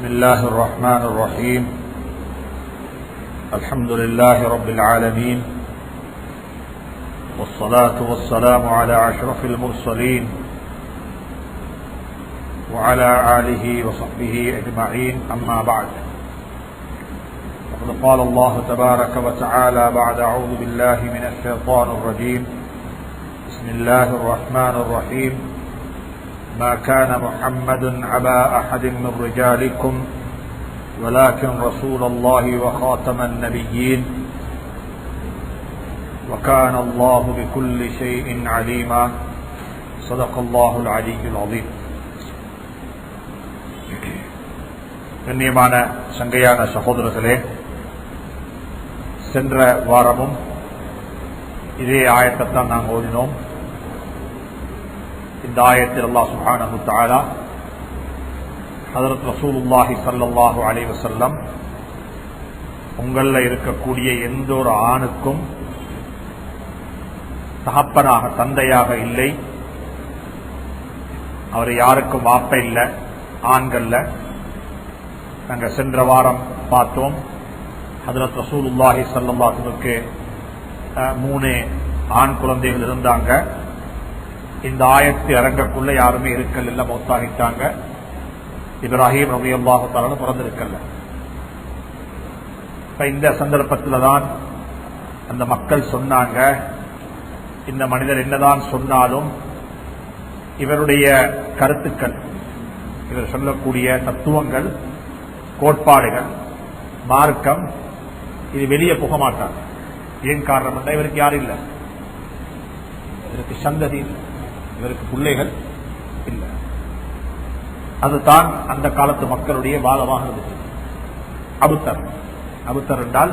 بسم الله الرحمن الرحيم. الحمد لله رب العالمين، والصلاة والسلام على أشرف المرسلين وعلى آله وصحبه أجمعين، أما بعد. فقد قال الله تبارك وتعالى بعد أعوذ بالله من الشيطان الرجيم. بسم الله الرحمن الرحيم. ما كان محمد أبا أحد من رجالكم ولكن رسول الله وخاتم النبيين وكان الله بكل شيء عليما. صدق الله العلي العظيم. கண்ணியமான சங்கையான சகோதரர்களே, சென்ற வாரமும் இதே ஆயத்தைத்தான் நாங்கள் ஓதினோம். இந்த ஆயத்தில் அல்லாஹ் சுப்ஹானஹு வ தஆலா ஹஜ்ரத் ரசூலுல்லாஹி ஸல்லல்லாஹு அலைஹி வஸல்லம் உங்களில் இருக்கக்கூடிய எந்த ஒரு ஆணுக்கும் தகப்பனாக தந்தையாக இல்லை, அவர் யாருக்கும் வாப்ப இல்லை ஆண்கள்ல. நாங்கள் சென்ற வாரம் பார்த்தோம், ஹஜ்ரத் ரசூலுல்லாஹி ஸல்லல்லாஹு அலைஹி வஸல்லுக்கு 3 ஆண் குழந்தைகள் இருந்தாங்க. இந்த ஆயத்து இறங்கக்குள்ள யாருமே இருக்கல் இல்ல, மௌத்தாகிட்டாங்க. இப்ராஹிம் ரலியல்லாஹு தஆலா பிறந்திருக்கல. இந்த சந்தர்ப்பத்தில் தான் அந்த மக்கள் சொன்னாங்க, இந்த மனிதர் என்னதான் சொன்னாலும் இவருடைய கருத்துக்கள், இவர் சொல்லக்கூடிய தத்துவங்கள், கோட்பாடுகள், மார்க்கம் இது வெளியே போக மாட்டாங்க. ஏன் காரணம் என்றால் இவருக்கு யாரும் இல்லை, இவருக்கு சந்ததி இல்லை, இவருக்கு பிள்ளைகள் இல்லை. அதுதான் அந்த காலத்து மக்களுடைய வாதமாக இருந்துச்சு. அபுத்தர் என்றால்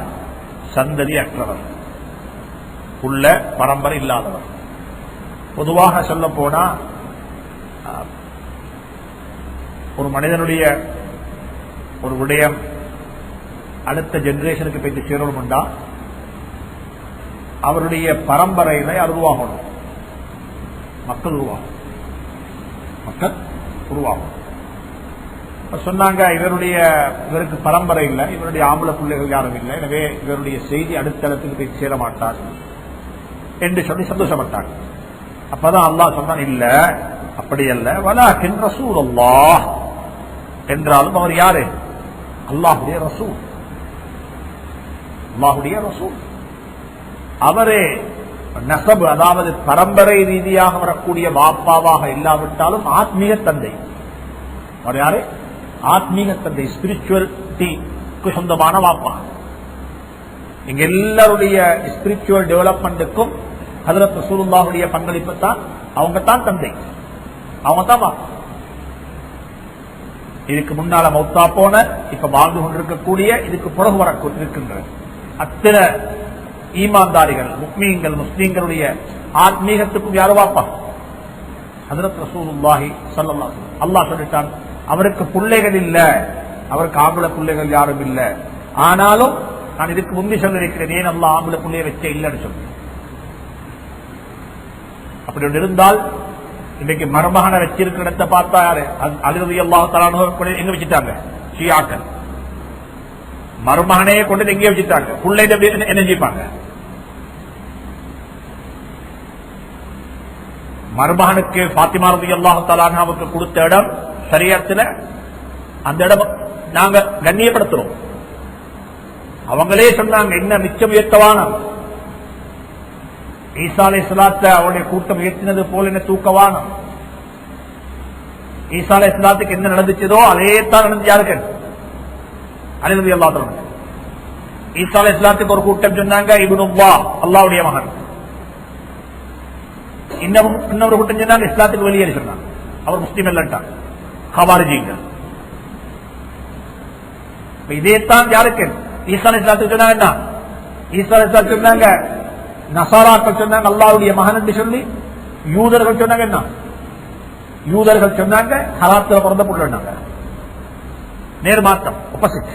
சந்ததி அற்றவர், உள்ள பரம்பரை இல்லாதவர். பொதுவாக சொல்ல போனா ஒரு மனிதனுடைய ஒரு விடயம் அடுத்த ஜெனரேஷனுக்கு போய் சேரணும்டா அவருடைய பரம்பரையில அது உருவாகணும். மக்கள் உருவாகும். சொன்னாங்க, இவருக்கு பரம்பரை இல்லை, இவருடைய ஆம்பளை பிள்ளைகள் யாரும் இல்லை, எனவே இவருடைய செய்தி அடுத்த இடத்துக்கு போய் சேர மாட்டார் என்று சொல்லி சந்தோஷப்பட்டாங்க. அப்பதான் அல்லாஹ் சொன்னான், இல்ல அப்படி அல்ல, வலாக்கின் ரசூலுல்லாஹ் என்றாலும் அவர் யாரு? அல்லாஹுடைய ரசூல். அல்லாஹுடைய ரசூல் அவரே நசபு, அதாவது பரம்பரை ரீதியாக வரக்கூடிய பாப்பாவாக இல்லாவிட்டாலும் ஆத்மீக தந்தை. அவர் யாரு? ஆத்மீக தந்தை, ஸ்பிரிச்சுவலிட்டிக்கு சொந்தமான பாப்பா. இங்க எல்லாருடைய ஸ்பிரிச்சுவல் டெவலப்மெண்ட்டுக்கும் ஹஜ்ரத் ரசூலுல்லாஹுடைய பங்களிப்பு தான். அவங்க தான் தந்தை, அவங்க தான் பாப்பா. இதுக்கு முன்னால மௌத்தா போன, இப்ப வாழ்ந்து கொண்டிருக்கக்கூடிய, இதுக்கு புறகு வர இருக்கின்ற அத்தனை ஈமான்தாரிகள், முக்மீன்கள், முஸ்லீம்களுடைய ஆத்மீகத்துக்கும் யாரு வாப்பா? ஹஜ்ரத் ரசூலுல்லாஹி ஸல்லல்லாஹு அலைஹி வஸல்லம். அல்லாஹ் சொல்லிட்டான், அவருக்கு பிள்ளைகள் இல்ல, அவருக்கு ஆம்பளை பிள்ளைகள் யாரும் இல்ல. ஆனாலும் நான் இதுக்கு முந்தி சொல்லிருக்கிறேன், ஏன் அல்லாஹ் ஆம்பளை பிள்ளைய வச்ச இல்லைன்னு சொல்லி. அப்படி ஒன்று இருந்தால் இன்னைக்கு மருமகனை வச்சிருக்கிற இடத்தை பார்த்தா யாரு? அலி ரலியல்லாஹு தஆலா எங்க வச்சுட்டாங்க? ஷியாக்கள் மருமகனையே கொண்டு எங்கே வச்சுட்டாங்க? பிள்ளை என்ன செய்வாங்க? மருமகனுக்கு ஃபாத்திமா ரலியல்லாஹு தஆலாவுக்கு கொடுத்த இடம் ஷரியத்துல, அந்த இடம் நாங்க கண்ணியப்படுத்துறோம். அவங்களே சொன்னாங்க, என்ன மிச்சம் உயர்த்தவான ஈசா அலைஹிஸ்ஸலாத்தை அவருடைய கூட்டம் உயர்த்தினது போல என்ன தூக்கவான. ஈசா அலைஹிஸ்ஸலாத்துக்கு என்ன நடந்துச்சதோ அதே தான் நடந்து யாருக்கு? அலி ரலியல்லாஹு தஆலா. ஈசா அலைஹிஸ்ஸலாத்துக்கு ஒரு கூட்டம் சொன்னாங்க, இப்னுல்லாஹ், அல்லாஹ்வுடைய மகன். இன்னொரு கூட்டம் சொன்னாங்க, இஸ்லாத்துக்கு வெளியேறி சொன்னாங்க, அவர் முஸ்லீம் இல்லட்டார், ஹவாரிஜிகள். இதேத்தான் யாருக்கு? ஈசா அலைஹிஸ்ஸலாத்துக்கு சொன்னாங்க. என்ன ஈசா அலைஹிஸ்ஸலாத்துக்கு சொன்னாங்க, நசாராக்கள் சொன்னாங்க அல்லாஹ்வுடைய மகன் என்று சொல்லி. யூதர்கள் சொன்னாங்க, என்ன யூதர்கள் சொன்னாங்க ஹராத்துல பிறந்த புள்ள. நேர்மாற்றம், ஆப்போசிட்.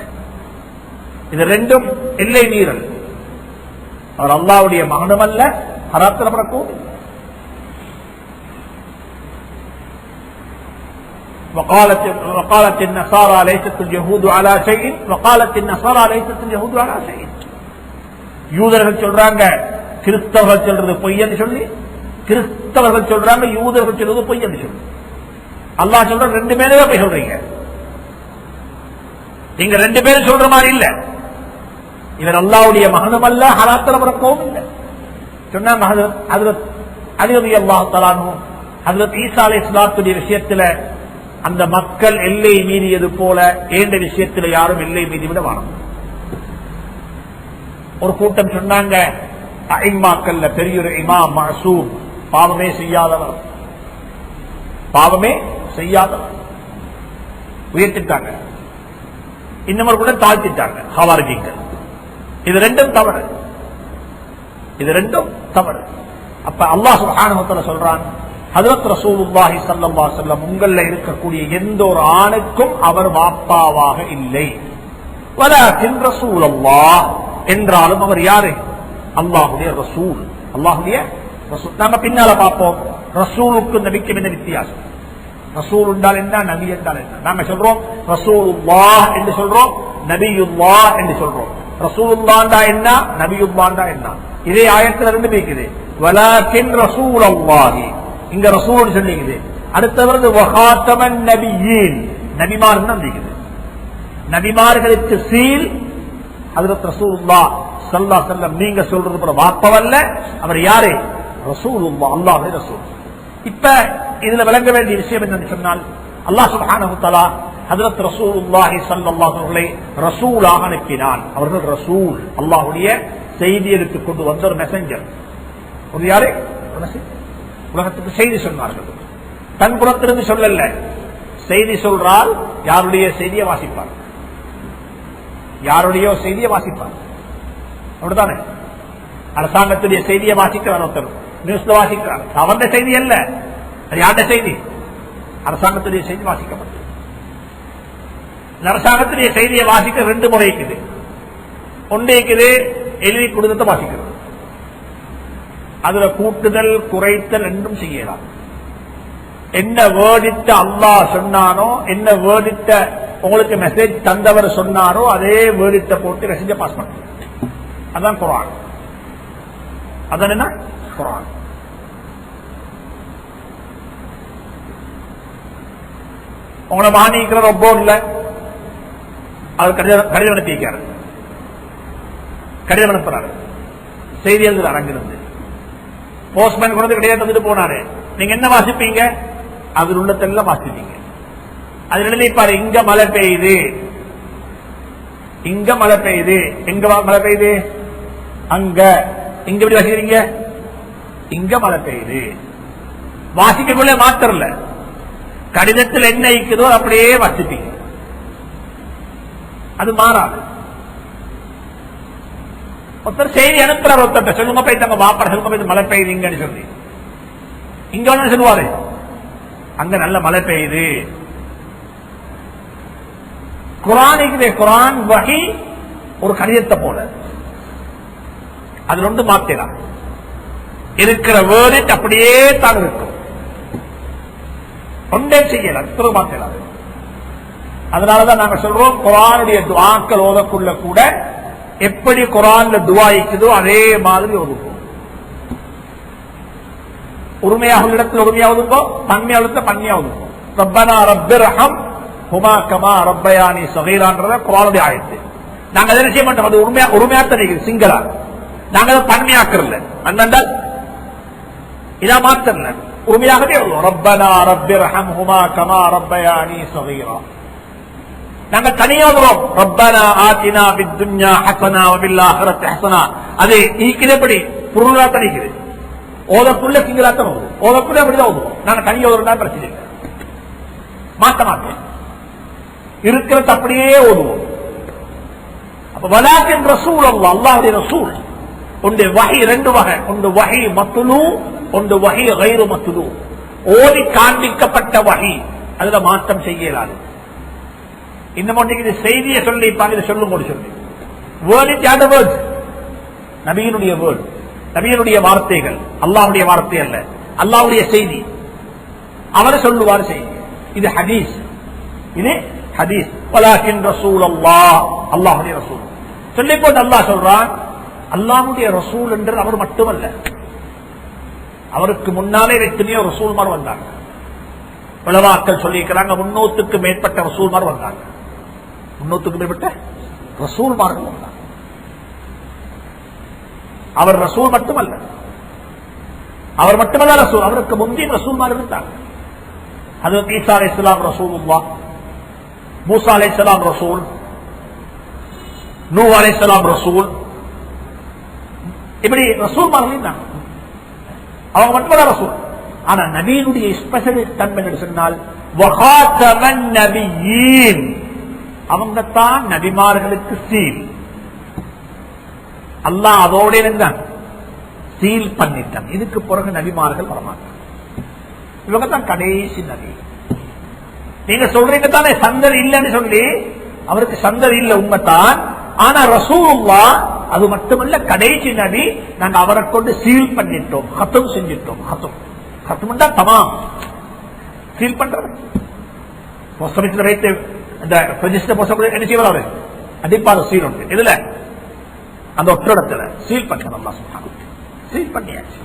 இது ரெண்டும் எல்லை மீறல். அவர் அல்லாஹ்வுடைய மகனும் அல்ல, ஹராத்துல பிறக்கும். وقالت النصارى ليست اليهود على شيء وقالت النصارى ليست اليهود على شيء. யூதர்கள் சொல்றாங்க கிறிஸ்தவர்கள் சொல்றது பொய்ன்னு சொல்லி, கிறிஸ்தவர்கள் சொல்றாங்க யூதர்கள் சொல்றது பொய்ன்னு சொல்லி. அல்லாஹ் சொல்ற ரெண்டு பேரே போய் சொல்றீங்க, நீங்க ரெண்டு பேரும் சொல்ற மாதிரி இல்ல. இவர் அல்லாஹ்வுடைய மகனும் அல்ல, ஹராத்துல பிறக்கவும் இல்லை சொன்னாங்க. ஹஜ்ரத் அலி ரலியல்லாஹு தஆலா அன்ஹு ஹஜ்ரத் ஈசா அலைஹிஸ்ஸலாத்துடைய விஷயத்துல அந்த மக்கள் எல்லை மீறியது போல ஏண்ட விஷயத்துல யாரும் எல்லை மீறி விட வாரம். ஒரு கூட்டம் சொன்னாங்க அஇம்மாக்கள்ல பெரிய ஒரு இமாம் மஅசூம், பாவமே செய்யாதவர், பாவமே செய்யாதவர் உயர்த்திட்டாங்க. இன்னொரு கூட தாழ்த்திட்டாங்க ஹவாரிஜிகள். இது ரெண்டும் தவறு, இது ரெண்டும் தவறு. அப்ப அல்லாஹ் சுப்ஹானஹு வ தஆலா சொல்றான், ஹஜ்ரத் ரசூலுல்லாஹி ஸல்லல்லாஹு அலைஹி வஸல்லம் உங்கள்ல இருக்கக்கூடிய எந்த ஒரு ஆணுக்கும் அவர் வாப்பாவாக இல்லை. வலாகின் ரசூலுல்லாஹ் என்றாலும் அவர் யாரு? அல்லாஹ்வுடைய ரசூல், அல்லாஹ்வுடைய ரசூல். நாம பின்னால பார்ப்போம் ரசூலுக்கு நபிக்கும் என்ன வித்தியாசம். ரசூல் என்றால் என்ன, நபி என்றால் என்ன. நாங்க சொல்றோம் ரசூலுல்லாஹ் என்று சொல்றோம், நபியுல்லாஹ் என்று சொல்றோம். ரசூலுல்லாஹ்டா என்ன, நபியுல்லாஹ்டா என்ன. இதே ஆயத்துல இருந்து இருக்குது வலாகின் ரசூலுல்லாஹி, இங்க ரசூல் சொல்லிக்குது. அடுத்தது வஹாத்தமன் நபியீன், நபிமார்கள் இருக்குது. நபிமார்களுக்கு சீல் ஹஜ்ரத் ரசூலுல்லாஹ் ஸல்லல்லாஹு அலைஹி வஸல்லம். நீங்க சொல்றது போல வாப்பவல்ல, அவர் யாரு? ரசூலுல்லாஹ், அல்லாஹ்வுடைய ரசூல். இப்ப இதுல விளங்க வேண்டிய விஷயம் என்னன்னு சொன்னால், அல்லாஹ் சுப்ஹானஹு வ தஆலா ஹஜ்ரத் ரசூலுல்லாஹி ஸல்லல்லாஹு அலைஹி வஸல்லம் ரசூலாக அனுப்பினான். அவர்கள் ரசூல், அல்லாஹ்வுடைய செய்தி எடுத்து கொண்டு வந்த ஒரு மெசஞ்சர். ஒரு யாரு? உலகத்துக்கு செய்தி சொன்னார்கள். தன் புறத்திலிருந்து சொல்லல, செய்தி சொல்றால் யாருடைய செய்தியை வாசிப்பார், யாருடைய செய்தியை வாசிப்பார். அப்படித்தானே? அரசாங்கத்துடைய செய்தியை வாசிக்கிறார் ஒருத்தர், நியூஸ்ல வாசிக்கிறார். அவருடைய செய்தி அல்ல, அது யாருடைய செய்தி? அரசாங்கத்துடைய செய்தி வாசிக்கப்பட்டது. அரசாங்கத்துடைய செய்தியை வாசிக்க ரெண்டு முறை இருக்குது. ஒன்று இருக்குது எழுதி கொடுத்ததை வாசிக்கிறது, அதுல கூட்டுதல் குறைத்தல் ரெண்டும் செய்யலாம். என்ன வேர்டிட்ட அல்லாஹ் சொன்னானோ, என்ன வேர்டிட்ட உங்களுக்கு மெசேஜ் தந்தவர் சொன்னாரோ அதே வேர்டிட்ட போட்டு மெசேஜ பாஸ் பண்ண, அதான் குர்ஆன். அதான் என்ன குர்ஆன். உங்களை மாணிக்கிற ரொம்ப இல்ல, அவர் கடிதம் அனுப்பியிருக்காரு, கடிதம் அனுப்புறாரு, செய்தி எழுதுறாரு. அங்கிருந்து போஸ்ட்மேன் கொண்டு கிடையாது வந்துட்டு போனாரு. நீங்க என்ன வாசிப்பீங்க? அதில் உள்ளதெல்லாம் வாசிப்பீங்க. அது எழுதிப்பாரு, இங்க மழை பெய்யுது, இங்க மழை பெய்யுது, எங்க மழை பெய்யுது, அங்க. இங்க எப்படி வாசிக்கிறீங்க? இங்க மழை பெய்யுது. வாசிக்கக்குள்ள மாத்திரல, கடிதத்தில் என்ன இருக்குதோ அப்படியே வாசிப்பீங்க, அது மாறாது. ஒருத்தர் செய்தி அனுப்புறார், ஒருத்தர் சொல்லுங்க போய் தங்க வாப்பா சொல்லுங்க போய் மழை பெய்யுதுங்கன்னு சொல்லி, இங்க ஒண்ணு சொல்லுவாரு அங்க நல்ல மழை பெய்யுது. குர்ஆனுக்கு குர்ஆன் வஹி ஒரு கடிதத்தை போல, அதுல ஒன்று மாத்தலாம், இருக்கிற வேர்ட் அப்படியே தான் இருக்கும், ஒன்றே செய்யலாம், மாத்தலாம். அதனாலதான் நாங்க சொல்றோம் குர்ஆனுடைய துஆக்கள் ஓதக்குள்ள கூட எப்படி குர்ஆன்ல துஆ இருக்குதோ அதே மாதிரி ஓதுவோம். உரிமையாக இடத்துல உரிமையா ஒதுங்கோ, பன்மையா இடத்துல பன்மையா ஒதுங்கோ. ரப்பனா ரப்பிர்ஹம் ஹுமா கமா ரப்பயானி ஸகீரான்றத குர்ஆனுடைய ஆயத்து. நாங்க அதை செய்ய மாட்டோம், அது உரிமையாத்தான் இருக்குது சிங்களா, நாங்க அதை பன்மையாக்குறல. அண்ணால் இதா மாத்தல, உரிமையாகவே வருவோம். ரப்பனா ரப்பிர்ஹம் ஹுமா கமா ரப்பயானி ஸகீரா. நாங்க தனியா வருவோம், ரப்பனா ஆத்தினா பித் துன்யா ஹஸனா வ பில் ஆখিরাতি ஹஸனா. அது ஈக்கினபடி பொருளா தனிக்குது, ஓதக்குள்ள சிங்களாத்தான் ஓதும், ஓதக்குள்ள அப்படிதான் ஓதுவோம். நாங்க தனியா ஓதுறதா பிரச்சனை இல்லை, மாத்த மாட்டோம், இருக்கிறது அப்படியே ஓதுவோம். அப்ப வலாக்கின் ரசூல் அல்லாஹ், அல்லாஹ்வுடைய ரசூல். ஒன்று வஹி, ரெண்டு வகை, ஒன்று வஹி மத்லூ, ஒன்று வஹி கைரு மத்லூ. ஓதி காண்பிக்கப்பட்ட வஹி, அதுல மாற்றம் செய்யலாது. இன்னும் ஒன்றைக்கு செய்தியை சொல்லி இதை சொல்லும் போது சொல்லி வேர்ட் நபியினுடைய வேர்ட், நபியினுடைய வார்த்தைகள், அல்லாஹ்வுடைய வார்த்தை அல்ல, அல்லாஹ்வுடைய செய்தி. அவரை சொல்லுவார் செய்தி. இது ஹதீஸ். இது ஹதீஸ். வலாக்கின் ரசூலுல்லாஹ், அல்லாஹ்வுடைய ரசூல் சொல்லிக்கொண்டு அல்லாஹ் சொல்றான். அல்லாஹ்வுடைய ரசூல் என்று அவர் மட்டுமல்ல, அவருக்கு முன்னாலே எத்தனையோ ரசூல்மார் வந்தாங்க. உலமாக்கள் சொல்லியிருக்கிறாங்க 300க்கு மேற்பட்ட ரசூல்மார் வந்தாங்க. 300க்கு மேற்பட்ட ரசூல்மார்கள் வந்தாங்க. அவர் ரசூல் மட்டுமல்ல, அவர் மட்டுமல்ல ரசூல், அவருக்கு முந்தைய ரசூல்மார் இருந்தாங்க. ஹஜ்ரத் ஈசா அலைஹிஸ்ஸலாம் ரசூலுல்லாஹ், மூசா அலைஹிஸ்ஸலாம் ரசூல், நூஹ் அலைஹிஸ்ஸலாம் ரசூல், இப்படி ரசூல்மார்கள் இருந்தாங்க. அவங்க மட்டும்தான் ரசூல். ஆனா நபியினுடைய ஸ்பெஷல் தன்மை என்று சொன்னால் வகாத்தமன் நபியீன், அவங்க தான் நபிமார்களுக்கு சீல். அல்லாஹ் அதோட இருந்தான், சீல் பண்ணிட்டான். இதுக்கு பிறகு நபிமார்கள் வரமாட்டாங்க. இவங்க தான் கடைசி நபி. நீங்க சொல்றீங்க தானே சந்தர் இல்லைன்னு சொல்லி, அவருக்கு சந்தர் இல்ல உண்மைத்தான். ஆனா ரசூலுல்லாஹ் அது மட்டுமல்ல கடைசி நபி. நாங்க அவரை கொண்டு சீல் பண்ணிட்டோம், ஹத்தம் செஞ்சிட்டோம். ஹத்தம் தான் தமாம் சீல் பண்றது. புஸ்தகத்தில் வைத்து இந்த ரெஜிஸ்டர் புஸ்தகம் என்ன செய்வாரு, அடிப்பாரு சீல் உண்டு. இதுல அந்த ஒற்றடத்துல சீல் பண்ண சீல் பண்ணியாச்சு.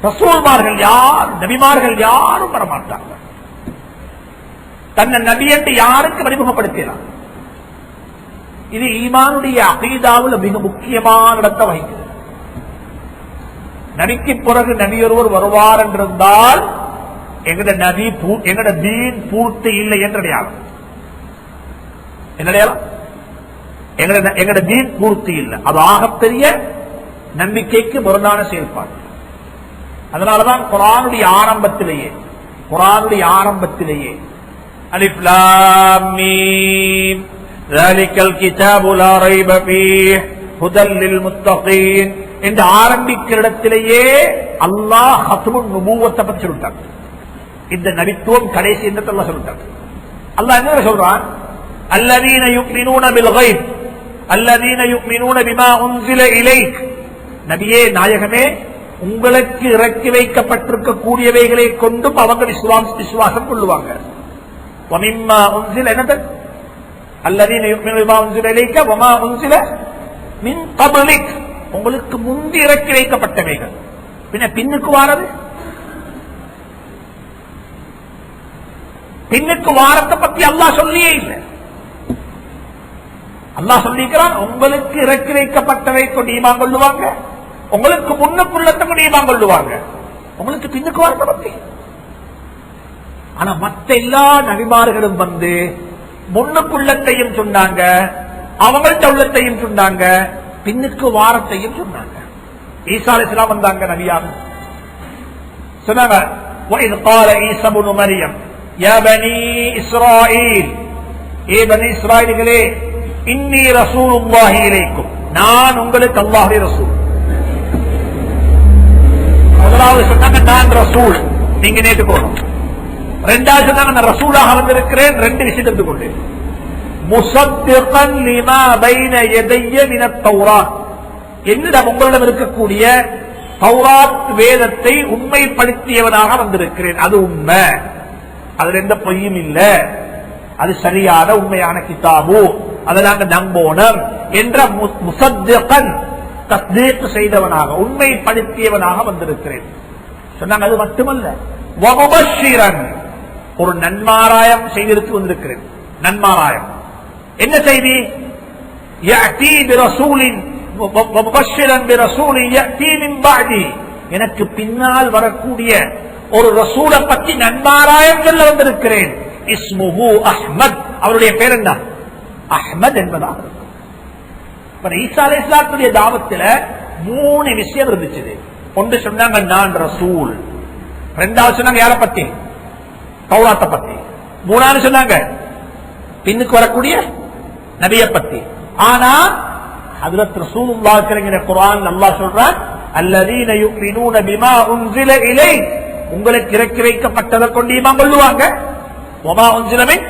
ரசூல்மார்கள் யார், நபிமார்கள் யாரும் வரமாட்டாங்க. தன்னை நபி என்று யாருக்கு அறிமுகப்படுத்தினார். இது ஈமானுடைய அகீதாவில் மிக முக்கியமான இடத்தை வகிக்கிறது. நபிக்கு பிறகு நபி ஒருவர் வருவார் என்றிருந்தால் எங்கட நபி எங்கட தீன் பூர்த்தி இல்லை என்றடையாகும். என்னடையாளம் எங்கட தீன் பூர்த்தி இல்லை. அது ஆகப்பெரிய நம்பிக்கைக்கு முரணான செயல்பாடு. அதனாலதான் குர்ஆனுடைய ஆரம்பத்திலேயே அலிஃப் லாம் மீம் ذلك الكتاب لا ريب فيه هدى للمتقين என்று ஆரம்பிக்கிற இடத்திலேயே அல்லாஹ் ஹத்முன் நுபுவத்தை பற்றி சொல்லிட்டார். இந்த நபித்துவம் கடைசி என்று அல்லாஹ் சொல்லிட்டார். அல்லாஹ் என்ன சொல்றான், அல்லதீன யுமினூன பில் கைப் அல்லதீன யுமினூன பிமா உன்ஸில இலைக். நபியே நாயகமே, உங்களுக்கு இறக்கி வைக்கப்பட்டிருக்க கூடியவைகளை கொண்டும் அவங்க விசுவாசம் கொள்ளுவாங்க. வமிம்மா உன்ஸில என்னது அல்லதீன யுமினூன பிமா உன்ஸில இலைக வமா உன்ஸில மின் கப்லிக், உங்களுக்கு முந்தி இறக்கி வைக்கப்பட்டவைகள். பின்னுக்கு வாரது, பின்னுக்கு வாரத்தை பத்தி அல்லாஹ் சொல்லியே இல்லை. அல்லாஹ் சொல்லிக்கிறான், உங்களுக்கு இறக்கி வைக்கப்பட்டவை கொண்டு ஈமான் கொள்ளுவாங்க, உங்களுக்கு முன்னுக்குள்ளத்தை கொண்டு ஈமான் கொள்ளுவாங்க, உங்களுக்கு பின்னுக்கு வாரத்தை பத்தி. ஆனா மற்ற எல்லா நபிமார்களும் வந்து முன்னுக்குள்ளத்தையும் சொன்னாங்க, அவங்கள்ட்ட உள்ளத்தையும் சொன்னாங்க, பின்னுக்கு வாரத்தையும் சொன்னாங்க. ஈசா அலைஹிஸ்ஸலாம் வந்தாங்க நபியாக சொன்னாங்க, وَإِذْ قَالَ عِيسَى ابْنُ مَرْيَمَ يَا بَنِي إِسْرَائِيلَ, ஏ பனி இஸ்ராயீல்களே, இன்னி ரசூலுல்லாஹி இலைக்கும், நான் உங்களுக்கு அல்லாஹ்வுடைய ரசூல். முதலாவது சொன்னாங்க நான் ரசூல், நீங்க நேற்றுக்கோணும். ரெண்டாவது சொன்னாங்க நான் ரசூலாக வந்திருக்கிறேன். ரெண்டு விஷயத்தை எடுத்துக்கொண்டு முஸத்திகன் லிமா பைன யதைய மினத் தௌராத், என்னிடம் உங்களிடம் இருக்கக்கூடிய தௌராத் வேதத்தை உண்மைப்படுத்தியவனாக வந்திருக்கிறேன். அது உண்மை, அதுல எந்த பொய்யும் இல்ல, அது சரியான உண்மையான கிதாபு, அதை நாங்க நம்போனம் என்ற முஸத்திகன் தஸ்தீக் செய்தவனாக உண்மைப்படுத்தியவனாக வந்திருக்கிறேன் சொன்னாங்க. அது மட்டுமல்ல, வமுபஷ்ஷிரன், ஒரு நன்மாராயம் செய்திருக்கு வந்திருக்கிறேன். நன்மாராயம் என்ன செய்தி? யஅதி பிரசூலின் வமுபஷ்ஷிரன் பிரசூலின் யஅதி மின் பஅதி, எனக்கு பின்னால் வரக்கூடிய ஒரு ரசூலை பற்றி நன்மாராயம் சொல்ல வந்திருக்கிறேன். இஸ்முஹு அஹ்மத், அவருடைய பேர் என்ன? அஹ்மத் என்பதாக. ஈசா அலைஹிஸ்ஸலாத்துடைய தாவத்துல 3 விஷயம் இருந்துச்சு. ஒன்று சொன்னாங்க நான் ரசூல், ரெண்டாவது சொன்னாங்க யாரை பத்தி? தௌராத்தை பத்தி. மூணாவது சொன்னாங்க பின்னுக்கு வரக்கூடிய நபியை பத்தி. ஆனா ஹஜ்ரத் ரசூலுல்லாஹி குர்ஆன் அல்லாஹ் சொல்றான், அல்லதீன யுமினூன பிமா உன்ஸில இலைக், உங்களுக்கு இறக்கி வைக்கப்பட்டதை கொண்டு ஈமான் கொள்ளுவாங்க. வமா உன்ஸில மின்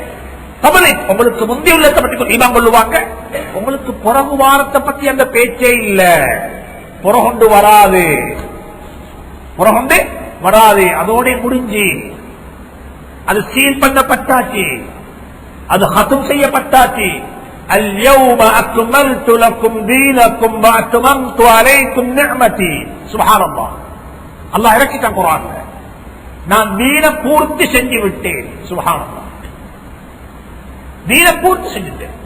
கப்லிக், உங்களுக்கு முந்தைய உள்ளத்தை பற்றி ஈமான் கொள்ளுவாங்க. உங்களுக்கு புறகு வாரத்தை பத்தி அந்த பேச்சே இல்ல, புறகொண்டு வராது, அதோட முடிஞ்சு. அது சீல் பண்ணப்பட்டாச்சு, அது ஹதம் செய்யப்பட்டாச்சு. اليوم أكملت لكم دينكم وأتممت عليكم نعمتي. سبحان الله. அல்லாஹ் இறக்கிட்டான் குர்ஆன்ல, நான் தீன பூர்த்தி செஞ்சு விட்டேன். சுப்ஹான் அல்லாஹ், தீன பூர்த்தி செஞ்சுட்டேன்.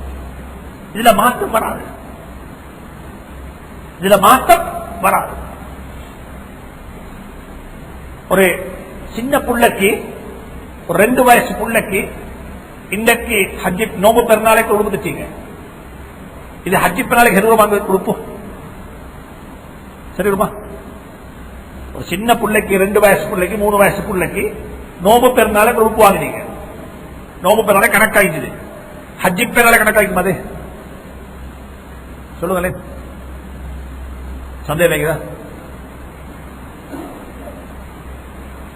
இதுல மாற்றம் வராது, இதுல மாற்றம் வராது. ஒரு சின்ன புள்ளைக்கு, ஒரு 2 வயசு புள்ளைக்கு இன்றைக்கு ஹஜ்ஜி நோம்பு பெருநாளைக்கு உடுப்புட்டீங்க. இது ஹஜ்ஜி பெருநாளைக்கு எதுவும் வாங்க கொடுப்போம், சரிமா? ஒரு சின்ன பிள்ளைக்கு, 2 வயசு பிள்ளைக்கு, 3 வயசு பிள்ளைக்கு நோம்பு பெருநாளைக்கு உடுப்பு வாங்கினீங்க. நோம்பு பெருநாளை கணக்காயிடுது, ஹஜ்ஜி பெருநாளை கணக்காய்க்கும். அது சொல்லுங்களேன், சந்தேகம் இல்லைங்களா?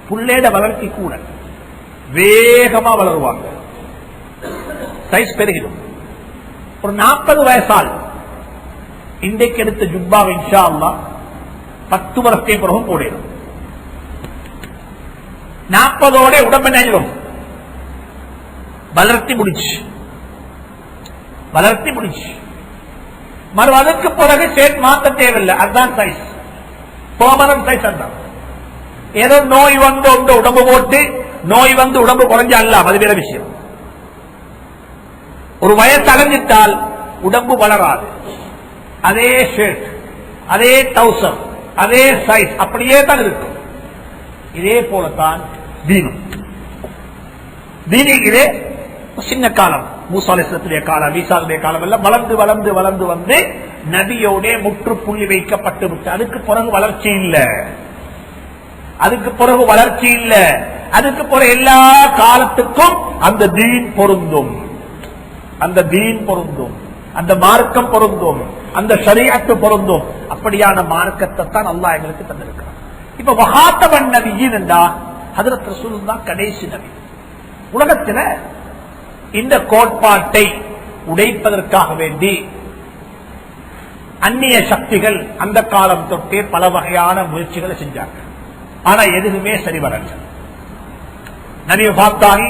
புள்ளையோட வளர்ச்சி கூட வேகமா வளருவாங்க, சைஸ் பெருகிடும். ஒரு 40 வயசால் இன்றைக்கு எடுத்த ஜுப்பா இன்ஷா அல்லாஹ் 10 வருஷத்துக்கு பிறகும் போடணும். 40ஓட உடம்பு நினைடும், வளர்த்தி முடிச்சு, வளர்த்தி முடிச்சு. மறு அதுக்கு பிறகு சேட் மாத்த தேவையில்லை, அதுதான் சைஸ், பெர்மனன்ட் சைஸ். அதுதான். ஏதோ நோய் வந்து உடம்பு போட்டு நோய் வந்து உடம்பு குறைஞ்ச அல்ல, அது வேற விஷயம். ஒரு வயசு அடைஞ்சிட்டால் உடம்பு வளராது, அதே ஷர்ட், அதே டவுசர், அதே சைஸ் அப்படியே தான் இருக்கும். இதே போலத்தான் தீனும். தீனிலே சின்ன காலம், மூசா அலைஹிஸ்ஸலாத்துடைய காலம், ஈசாவுடைய காலம் எல்லாம் வளர்ந்து வளர்ந்து வளர்ந்து வந்து நபியோட முற்றுப்புள்ளி வைக்கப்பட்டு விட்டு, அதுக்கு பிறகு வளர்ச்சி இல்ல, அதுக்கு பிறகு வளர்ச்சி இல்ல. அதுக்கு பிறகு எல்லா காலத்துக்கும் அந்த தீன் பொருந்தும், அந்த தீன் பொருந்தும், அந்த மார்க்கம் பொருந்தும், அந்த ஷரீஅத்து பொருந்தும். அப்படியான மார்க்கத்தை தான் அல்லாஹ் எங்களுக்கு தந்திருக்கிறார். இப்ப வஹாத்தமன் நபியின் என்றா ஹஜ்ரத் ரசூலுல்லாஹ் கடைசி நபி. உலகத்தில் இந்த கோட்பாட்டை உடைப்பதற்காக வேண்டி அந்நிய சக்திகள் அந்த காலம் தொட்டே பல வகையான முயற்சிகளை செஞ்சாங்க. ஆனா எதுவுமே சரி வரல. நபியை பார்த்தாங்க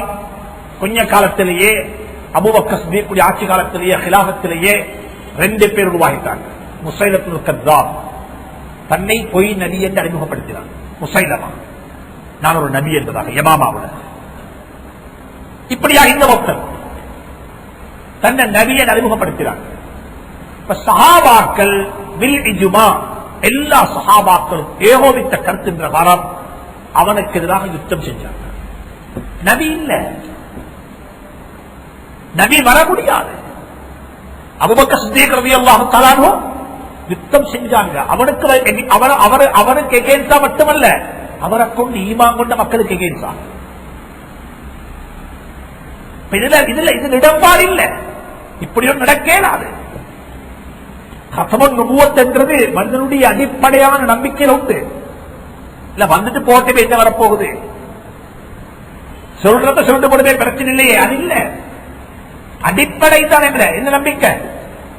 கொஞ்ச காலத்திலேயே, அபூபக்கர் சித்தீக்குடைய ஆட்சி காலத்திலேயே, ஹிலாஃபத்திலேயே 2 பேர் உருவாகிட்டாங்க. முஸைலத்துல் கஸ்ஸாப், தன்னை பொய் நபி என்று அறிமுகப்படுத்தினார். முஸைலமா, நான் ஒரு நபி என்பதாக யமாமாவுல. இப்படியா இந்த ஒருத்தர் தன்னை நபியை அறிமுகப்படுத்தினார். சஹாபாக்கள் வில் இஜ்மா, எல்லா சஹாபாக்களும் ஏகோபித்த கருத்துன்ற வாரம் அவனுக்கு எதிராக யுத்தம் செஞ்சாங்க. நபி இல்ல, நபி வர முடியாது. அபூபக்கர் சித்தீக் ரலியல்லாஹு தஆலா அன்ஹு யுத்தம் செஞ்சாங்க. அவனுக்கு எகேன்ஸ்டா மட்டுமல்ல, அவரை கொண்டு ஈமான் கொண்ட மக்களுக்கு எகேன்ஸ்டா. இதுல இடம்பாடு இல்ல, இப்படியும் நடக்கலாது. கதமன் நுபுவத் என்கிறது மனிதனுடைய அடிப்படையான நம்பிக்கையில் உண்டு. இல்ல வந்துட்டு போட்டு என்ன வரப்போகுது, சொல்றத சொல்லிட்டு போடுவே பிரச்சனை இல்லையே, அது இல்ல. அடிப்படை தான் என்ன நம்பிக்கை?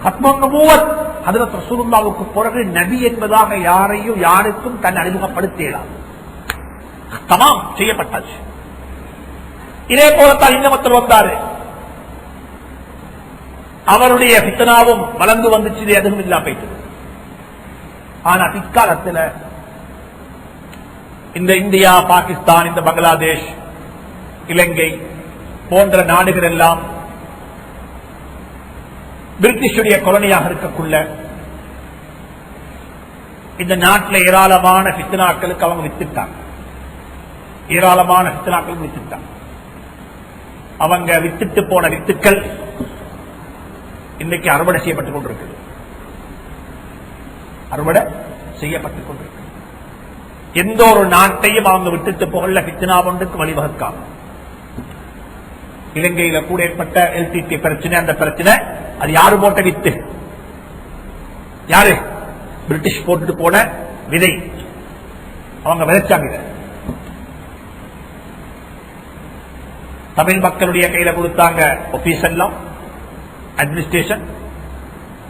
கத்மன் நுபுவத், ஹஜ்ரத் ரசூலுல்லாஹ்வுக்கு பிறகு நபி என்பதாக யாரையும் யாருக்கும் தன்னை அறிமுகப்படுத்தலாம். தமாம் செய்யப்பட்டாச்சு. இதே போலத்தான் இன்னமத்தில் வந்தாரு. அவருடைய ஃபித்னாவும் வளர்ந்து வந்துச்சு, எதுவும் இல்லா போயிட்டு. ஆனா பிற்காலத்தில் இந்த இந்தியா, பாகிஸ்தான், இந்த பங்களாதேஷ், இலங்கை போன்ற நாடுகள் எல்லாம் பிரிட்டிஷுடைய கொலனியாக இருக்கக்குள்ள இந்த நாட்டில் ஏராளமான ஃபித்னாக்களுக்கு அவங்க வித்துட்டாங்க. ஏராளமான ஃபித்னாக்கள் வித்துட்டாங்க. அவங்க வித்துட்டு போன வித்துக்கள் இன்றைக்கு அறுவடை செய்யப்பட்டுக் கொண்டிருக்கு. அறுவடை செய்யப்பட்டுக் கொண்டிருக்கு. எந்த ஒரு நாட்டையும் அவங்க விட்டுட்டு போகல ஃபித்னா ஒன்றுக்கு வழிவகுக்காம. இலங்கையில கூட ஏற்பட்ட எல்டிடி பிரச்சனை, அந்த பிரச்சனை அது யாரு போட்ட வித்து? யாரு? பிரிட்டிஷ் போட்டுட்டு போன விதை. அவங்க விதைச்சாங்க. தமிழ் மக்களுடைய கையில கொடுத்தாங்க ஆபீஸ் எல்லாம், அட்மினிஸ்ட்ரேஷன்.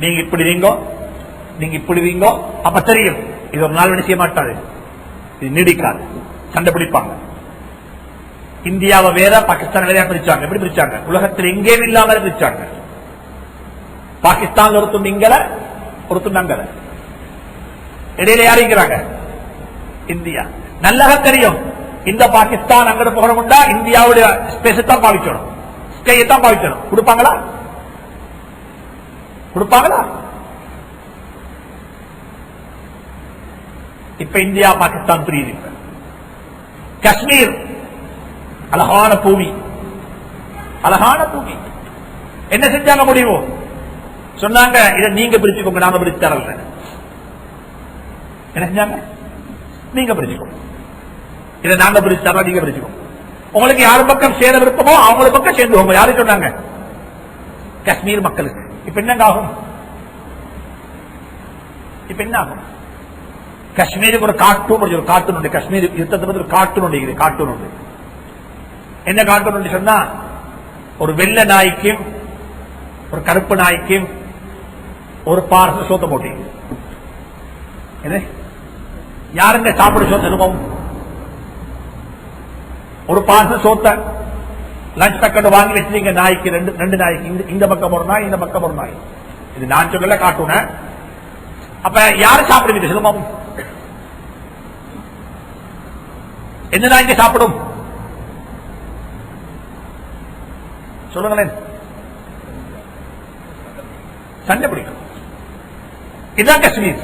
நீங்க இப்படி வீங்க, நீங்க இப்படி வீங்க, அப்ப தெரியும் இது ஒரு நாள் செய்ய மாட்டாது, இது நீடிக்காது, கண்டுபிடிப்பாங்க. இந்தியாவை வேற பாகிஸ்தான் வேற பிரிச்சாங்க. எப்படி பிரிச்சாங்க? உலகத்தில் எங்கேயும் இல்லாம பிரிச்சாங்க. பாகிஸ்தான் ஒரு துண்டு இங்கல, ஒரு துண்டு அங்கல. இடையில யார் இருக்கிறாங்க? இந்தியா. நல்லா தெரியும், இந்த பாகிஸ்தான் அங்க போகணும்டா இந்தியாவுடைய ஸ்பேஸ் தான் பாவிக்கணும், ஸ்கையை தான் பாவிக்கணும். கொடுப்பாங்களா? கொடுப்பாங்களா? இப்ப இந்தியா பாகிஸ்தான் பிரியுது. காஷ்மீர் அழகான பூமி, அழகான பூமி. என்ன செஞ்சாங்க? முடிவு சொன்னாங்க, இதை நீங்க பிரிச்சுக்கோங்க, நாங்க பிரிச்சு தரல. என்ன செஞ்சாங்க? நீங்க பிரிச்சுக்கோங்க, இதை நாங்க பிரிச்சு தர, நீங்க பிரிச்சுக்கோங்க. உங்களுக்கு யாரு பக்கம் சேர விருப்பமோ அவங்களுக்கு பக்கம் சேர்ந்துவோங்க. யாரு சொன்னாங்க? காஷ்மீர் மக்களுக்கு. இப்ப என்னங்க ஆகும்? இப்ப என்ன ஆகும்? காஷ்மீருக்கு ஒரு கார்ட்டூன், ஒரு கார்ட்டூன் உண்டு. காஷ்மீர் யுத்தத்துக்கு ஒரு கார்ட்டூன் உண்டு. கார்ட்டூன் உண்டு. என்ன கார்ட்டூன் உண்டு சொன்னா, ஒரு வெள்ளை நாய்க்கும் ஒரு கருப்பு நாய்க்கும் ஒரு பார்சல் சோத்த போட்டி. யாருங்க சாப்பிட சோத்த? ஒரு பார்சல் சோத்த லஞ்ச் பேக்கெட் வாங்கி வச்சிருக்க நாய்க்கு, ரெண்டு நாய்க்கு, இந்த பக்கம் ஒரு நாய், இந்த பக்கம் ஒரு நாய். இது நான் சொல்லல, கார்ட்டூன். அப்ப யாரு சாப்பிடுவீங்க சொல்லுமா? எந்த நாய்க்கு சாப்பிடும் சொல்லுங்களேன்? சண்டை பிடிக்கும். இதுதான் காஷ்மீர்.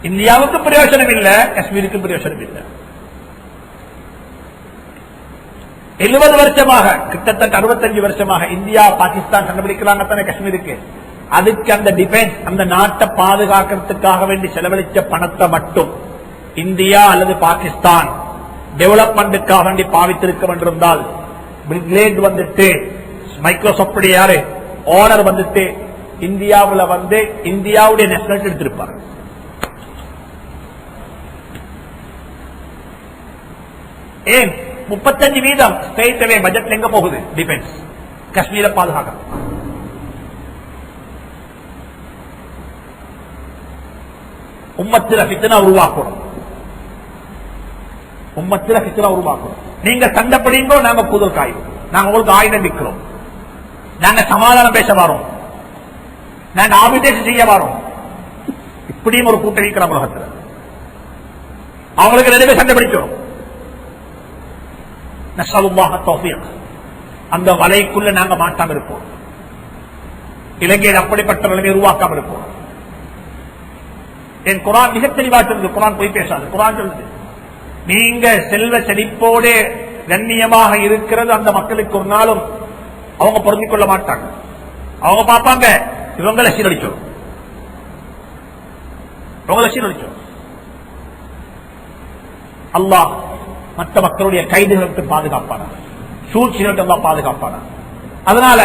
இந்தியாவுக்கு பிரயோஜனம் இல்ல, காஷ்மீருக்கு பிரயோஜனம் இல்ல. 70 வருஷமாக, கிட்டத்தட்ட 65 வருஷமாக இந்தியா பாகிஸ்தான் கண்டுபிடிக்கிறாங்க தானே காஷ்மீருக்கு. அதுக்கு அந்த டிஃபென்ஸ், அந்த நாட்டை பாதுகாக்கிறதுக்காக வேண்டி செலவழிச்ச பணத்தை மட்டும் இந்தியா அல்லது பாகிஸ்தான் டெவலப்மெண்ட்டுக்காக வேண்டி பாவித்திருக்க வேண்டியிருந்தால், பில்கேட் வந்துட்டு மைக்ரோசாப்ட் யாரு ஓனர் வந்துட்டு இந்தியாவில் வந்து இந்தியாவுடைய நேஷனாலிட்டி எடுத்திருப்பார். ஏன் 35% ஸ்டேட் பட்ஜெட்ல எங்க போகுது? டிஃபென்ஸ், காஷ்மீரை பாதுகாக்க. உம்மத்தில ஃபித்னா உருவாக்கணும், உம்மத்தில ஃபித்னா உருவாக்கணும். நீங்க சண்டை பிடிங்கோ, நாங்க புதல் காயும், நாங்க உங்களுக்கு ஆயுதம் விற்கிறோம், நாங்க சமாதானம் பேச வரோம், நாங்க ஆபிடேஷன் செய்ய வரோம். இப்படியும் ஒரு கூட்டம் இருக்கிற உலகத்தில் அவங்களுக்கு ரெண்டு சண்டை பிடிக்கிறோம். அந்த வலைக்குள்ள நாங்க மாட்டாம இருப்போம். இலங்கையில் அப்படிப்பட்ட நிலைமை உருவாக்காம இருப்போம். என் குரான் மிக தெளிவா சொல்லுது. குரான் போய் பேசாது. குரான் சொல்லுது, நீங்க செல்வ செழிப்போட கண்ணியமாக இருக்கிறது அந்த மக்களுக்கு ஒரு நாளும் அவங்க பொருந்திக் கொள்ள மாட்டாங்க. அவங்க பார்ப்பாங்க, இவங்களை சீரழிச்சோம், இவங்களை சீரழிச்சோம். அல்லாஹ் மற்ற மக்களுடைய கைதுகளுக்கு பாதுகாப்பான, சூழ்ச்சிகளுக்கு பாதுகாப்பான. அதனால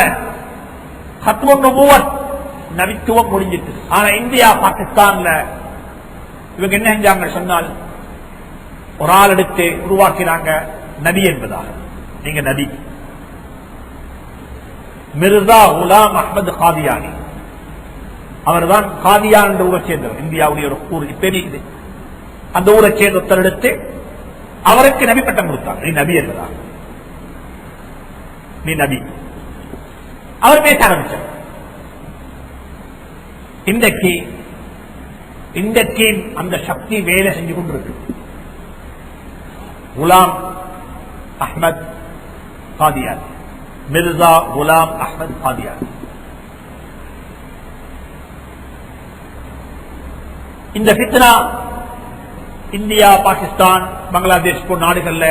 நபித்துவம் முடிஞ்சிட்டு. ஆனா இந்தியா பாகிஸ்தான்ல இவங்க என்ன செஞ்சாங்க சொன்னால், ஒரு ஆள் எடுத்து உருவாக்கினாங்க நபி என்பதாக. நீங்க நபி. மிர்சா குலாம் அஹ்மத் காதியானி, அவர் தான் காதியான் என்ற ஊரை சேர்ந்தவர். இந்தியாவுடைய ஒரு ஊர் பெரிய, அந்த ஊரை சேர்ந்த ஒருத்தர் எடுத்து அவருக்கு நபி பட்டம் கொடுத்தார். நீ நபி என்பதாக, நீ நபி. அவர் பேச ஆரம்பிச்சார். இன்றைக்கு அந்த சக்தி வேலை செஞ்சு கொண்டிருக்கு. குலாம் அஹ்மத் காதியான், மிர்சா குலாம் அஹ்மத் காதியான். இந்த ஃபித்னா இந்தியா, பாகிஸ்தான், பங்களாதேஷ் போன்ற நாடுகள்ல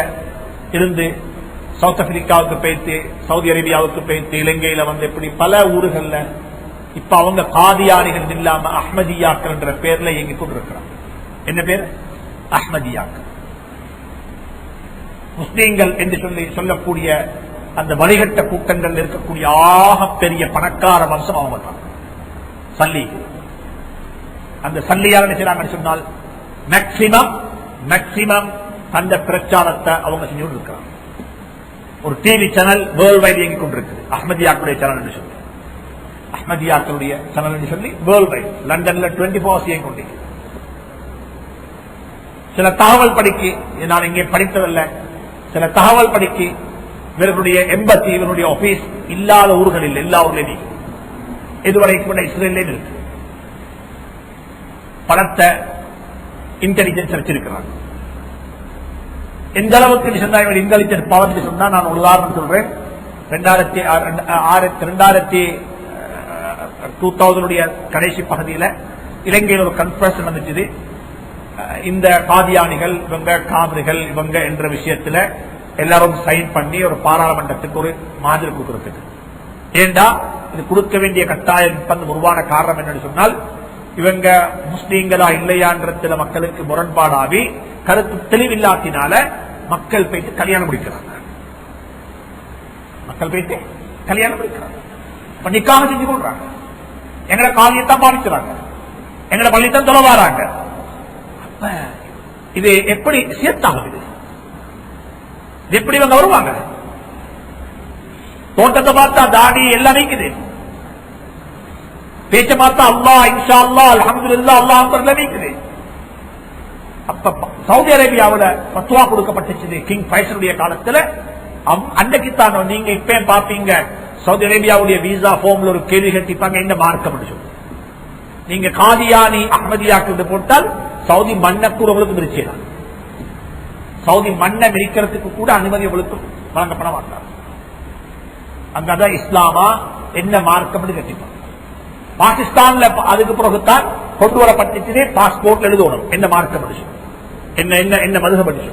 இருந்து சவுத் ஆப்பிரிக்காவுக்கு போயிட்டு, சவுதி அரேபியாவுக்கு போயிட்டு, இலங்கையில வந்து இப்படி பல ஊர்கள்ல இப்ப அவங்க காதியானிகள் இல்லாம அஹ்மதியாக்கள் என்ற பேர்ல இயங்கிக் கொண்டிருக்கிறாங்க. என்ன பேர்? அஹ்மதியாக்கள். முஸ்லீம்கள் என்று சொல்லக்கூடிய அந்த வழிகட்ட கூட்டங்கள் இருக்கக்கூடிய ஆக பெரிய பணக்கார வம்சம் அவங்க தான். சல்லி, அந்த சல்லியார் என்ன செய்யறாங்கன்னு சொன்னால் மேக்சிமம் அந்த பிரச்சாரத்தை அவங்க செஞ்சு கொண்டிருக்கிறாங்க. ஒரு டிவி சேனல் வேர்ல்ட் வைட் இயங்கிக் கொண்டிருக்கு, அஹ்மதியாக்களுடைய சேனல் என்று சொல்லி. அஹ்மதியாக்களுடைய சேனல் என்று சொல்லி வேர்ல்ட் வைட் லண்டன்ல 24 hours இயங்கிக் கொண்டிருக்கு. சில தகவல் படிக்கு, நான் இங்கே படித்ததல்ல, சில தகவல் படிக்கு இவர்களுடைய எம்பசி, இவருடைய ஆபீஸ் இல்லாத ஊர்களில் எல்லா ஊர்களிலும் இதுவரைக்கும் இஸ்ரேல் இருக்கு. பலத்தை இன்டெலிஜென்ஸ் வச்சிருக்கிறாங்க. எந்த அளவுக்கு சொன்னா இன்டெலிஜென்ஸ் பவர் சொன்னா, நான் ஒரு உதாரணம் சொல்றேன். 2000 கடைசி பகுதியில் இலங்கையில் ஒரு கன்ஃபரன்ஸ் நடந்துச்சு. இந்த காதியானிகள் இவங்க, காவிரிகள் இவங்க என்ற விஷயத்துல எல்லாரும் சைன் பண்ணி ஒரு பாராளுமன்றத்துக்கு ஒரு மாதிரி கொடுக்கறதுக்கு. ஏண்டா இது கொடுக்க வேண்டிய கட்டாயம் உருவான காரணம் என்னன்னு சொன்னால், இவங்க முஸ்லீம்களா இல்லையான்றதுல மக்களுக்கு முரண்பாடாவி கருத்து தெளிவில்லாத்தினால மக்கள் போயிட்டு கல்யாணம் முடிக்கிறாங்க. மக்கள் போயிட்டு கல்யாணம் முடிக்கிறாங்க, நிக்காக செஞ்சு கொள்றாங்க, எங்களை காவியத்தான் பாதிக்கிறாங்க, எங்களை பள்ளித்தான் தொலைவாராங்க. அப்ப இது எப்படி சேர்த்தாகுது? இது எப்படி இவங்க வருவாங்க? தோட்டத்தை பார்த்தா தாடி எல்லாம் நீக்குது, பேச்ச பார்த்தா அல்லா இன்ஷா அல்லா அல்ஹம்துலில்லாஹ் அல்லாஹ் அக்பர் நீக்குது. அப்ப சவுதி அரேபியாவில் பத்வா கொடுக்கப்பட்டுச்சு கிங் ஃபைசலுடைய காலத்துல. அன்றைக்குத்தான் நீங்க இப்ப பாப்பீங்க, சவுதி அரேபியாவுடைய விசா ஃபார்ம்ல ஒரு கேள்வி கட்டிப்பாங்க, என்ன மார்க்கம் சொல்லி. நீங்க காதியானி அஹ்மதியாக்கு போட்டால் சவுதி மண்ணை கூட உங்களுக்கு மிரிச்சிடலாம். சவுதி மண்ணை மிரிக்கிறதுக்கு கூட அனுமதி உங்களுக்கு வழங்கப்பட மாட்டார். அங்கதான் இஸ்லாமா என்ன மார்க்கம் கட்டிப்பாங்க. பாகிஸ்தான்ல அதுக்கு பிறகுதான் கொண்டு வரப்பட்டு பாஸ்போர்ட் எழுதணும் என்ன மார்க்கம் படிச்சு, என்ன என்ன என்ன மதுகம் படிச்சு.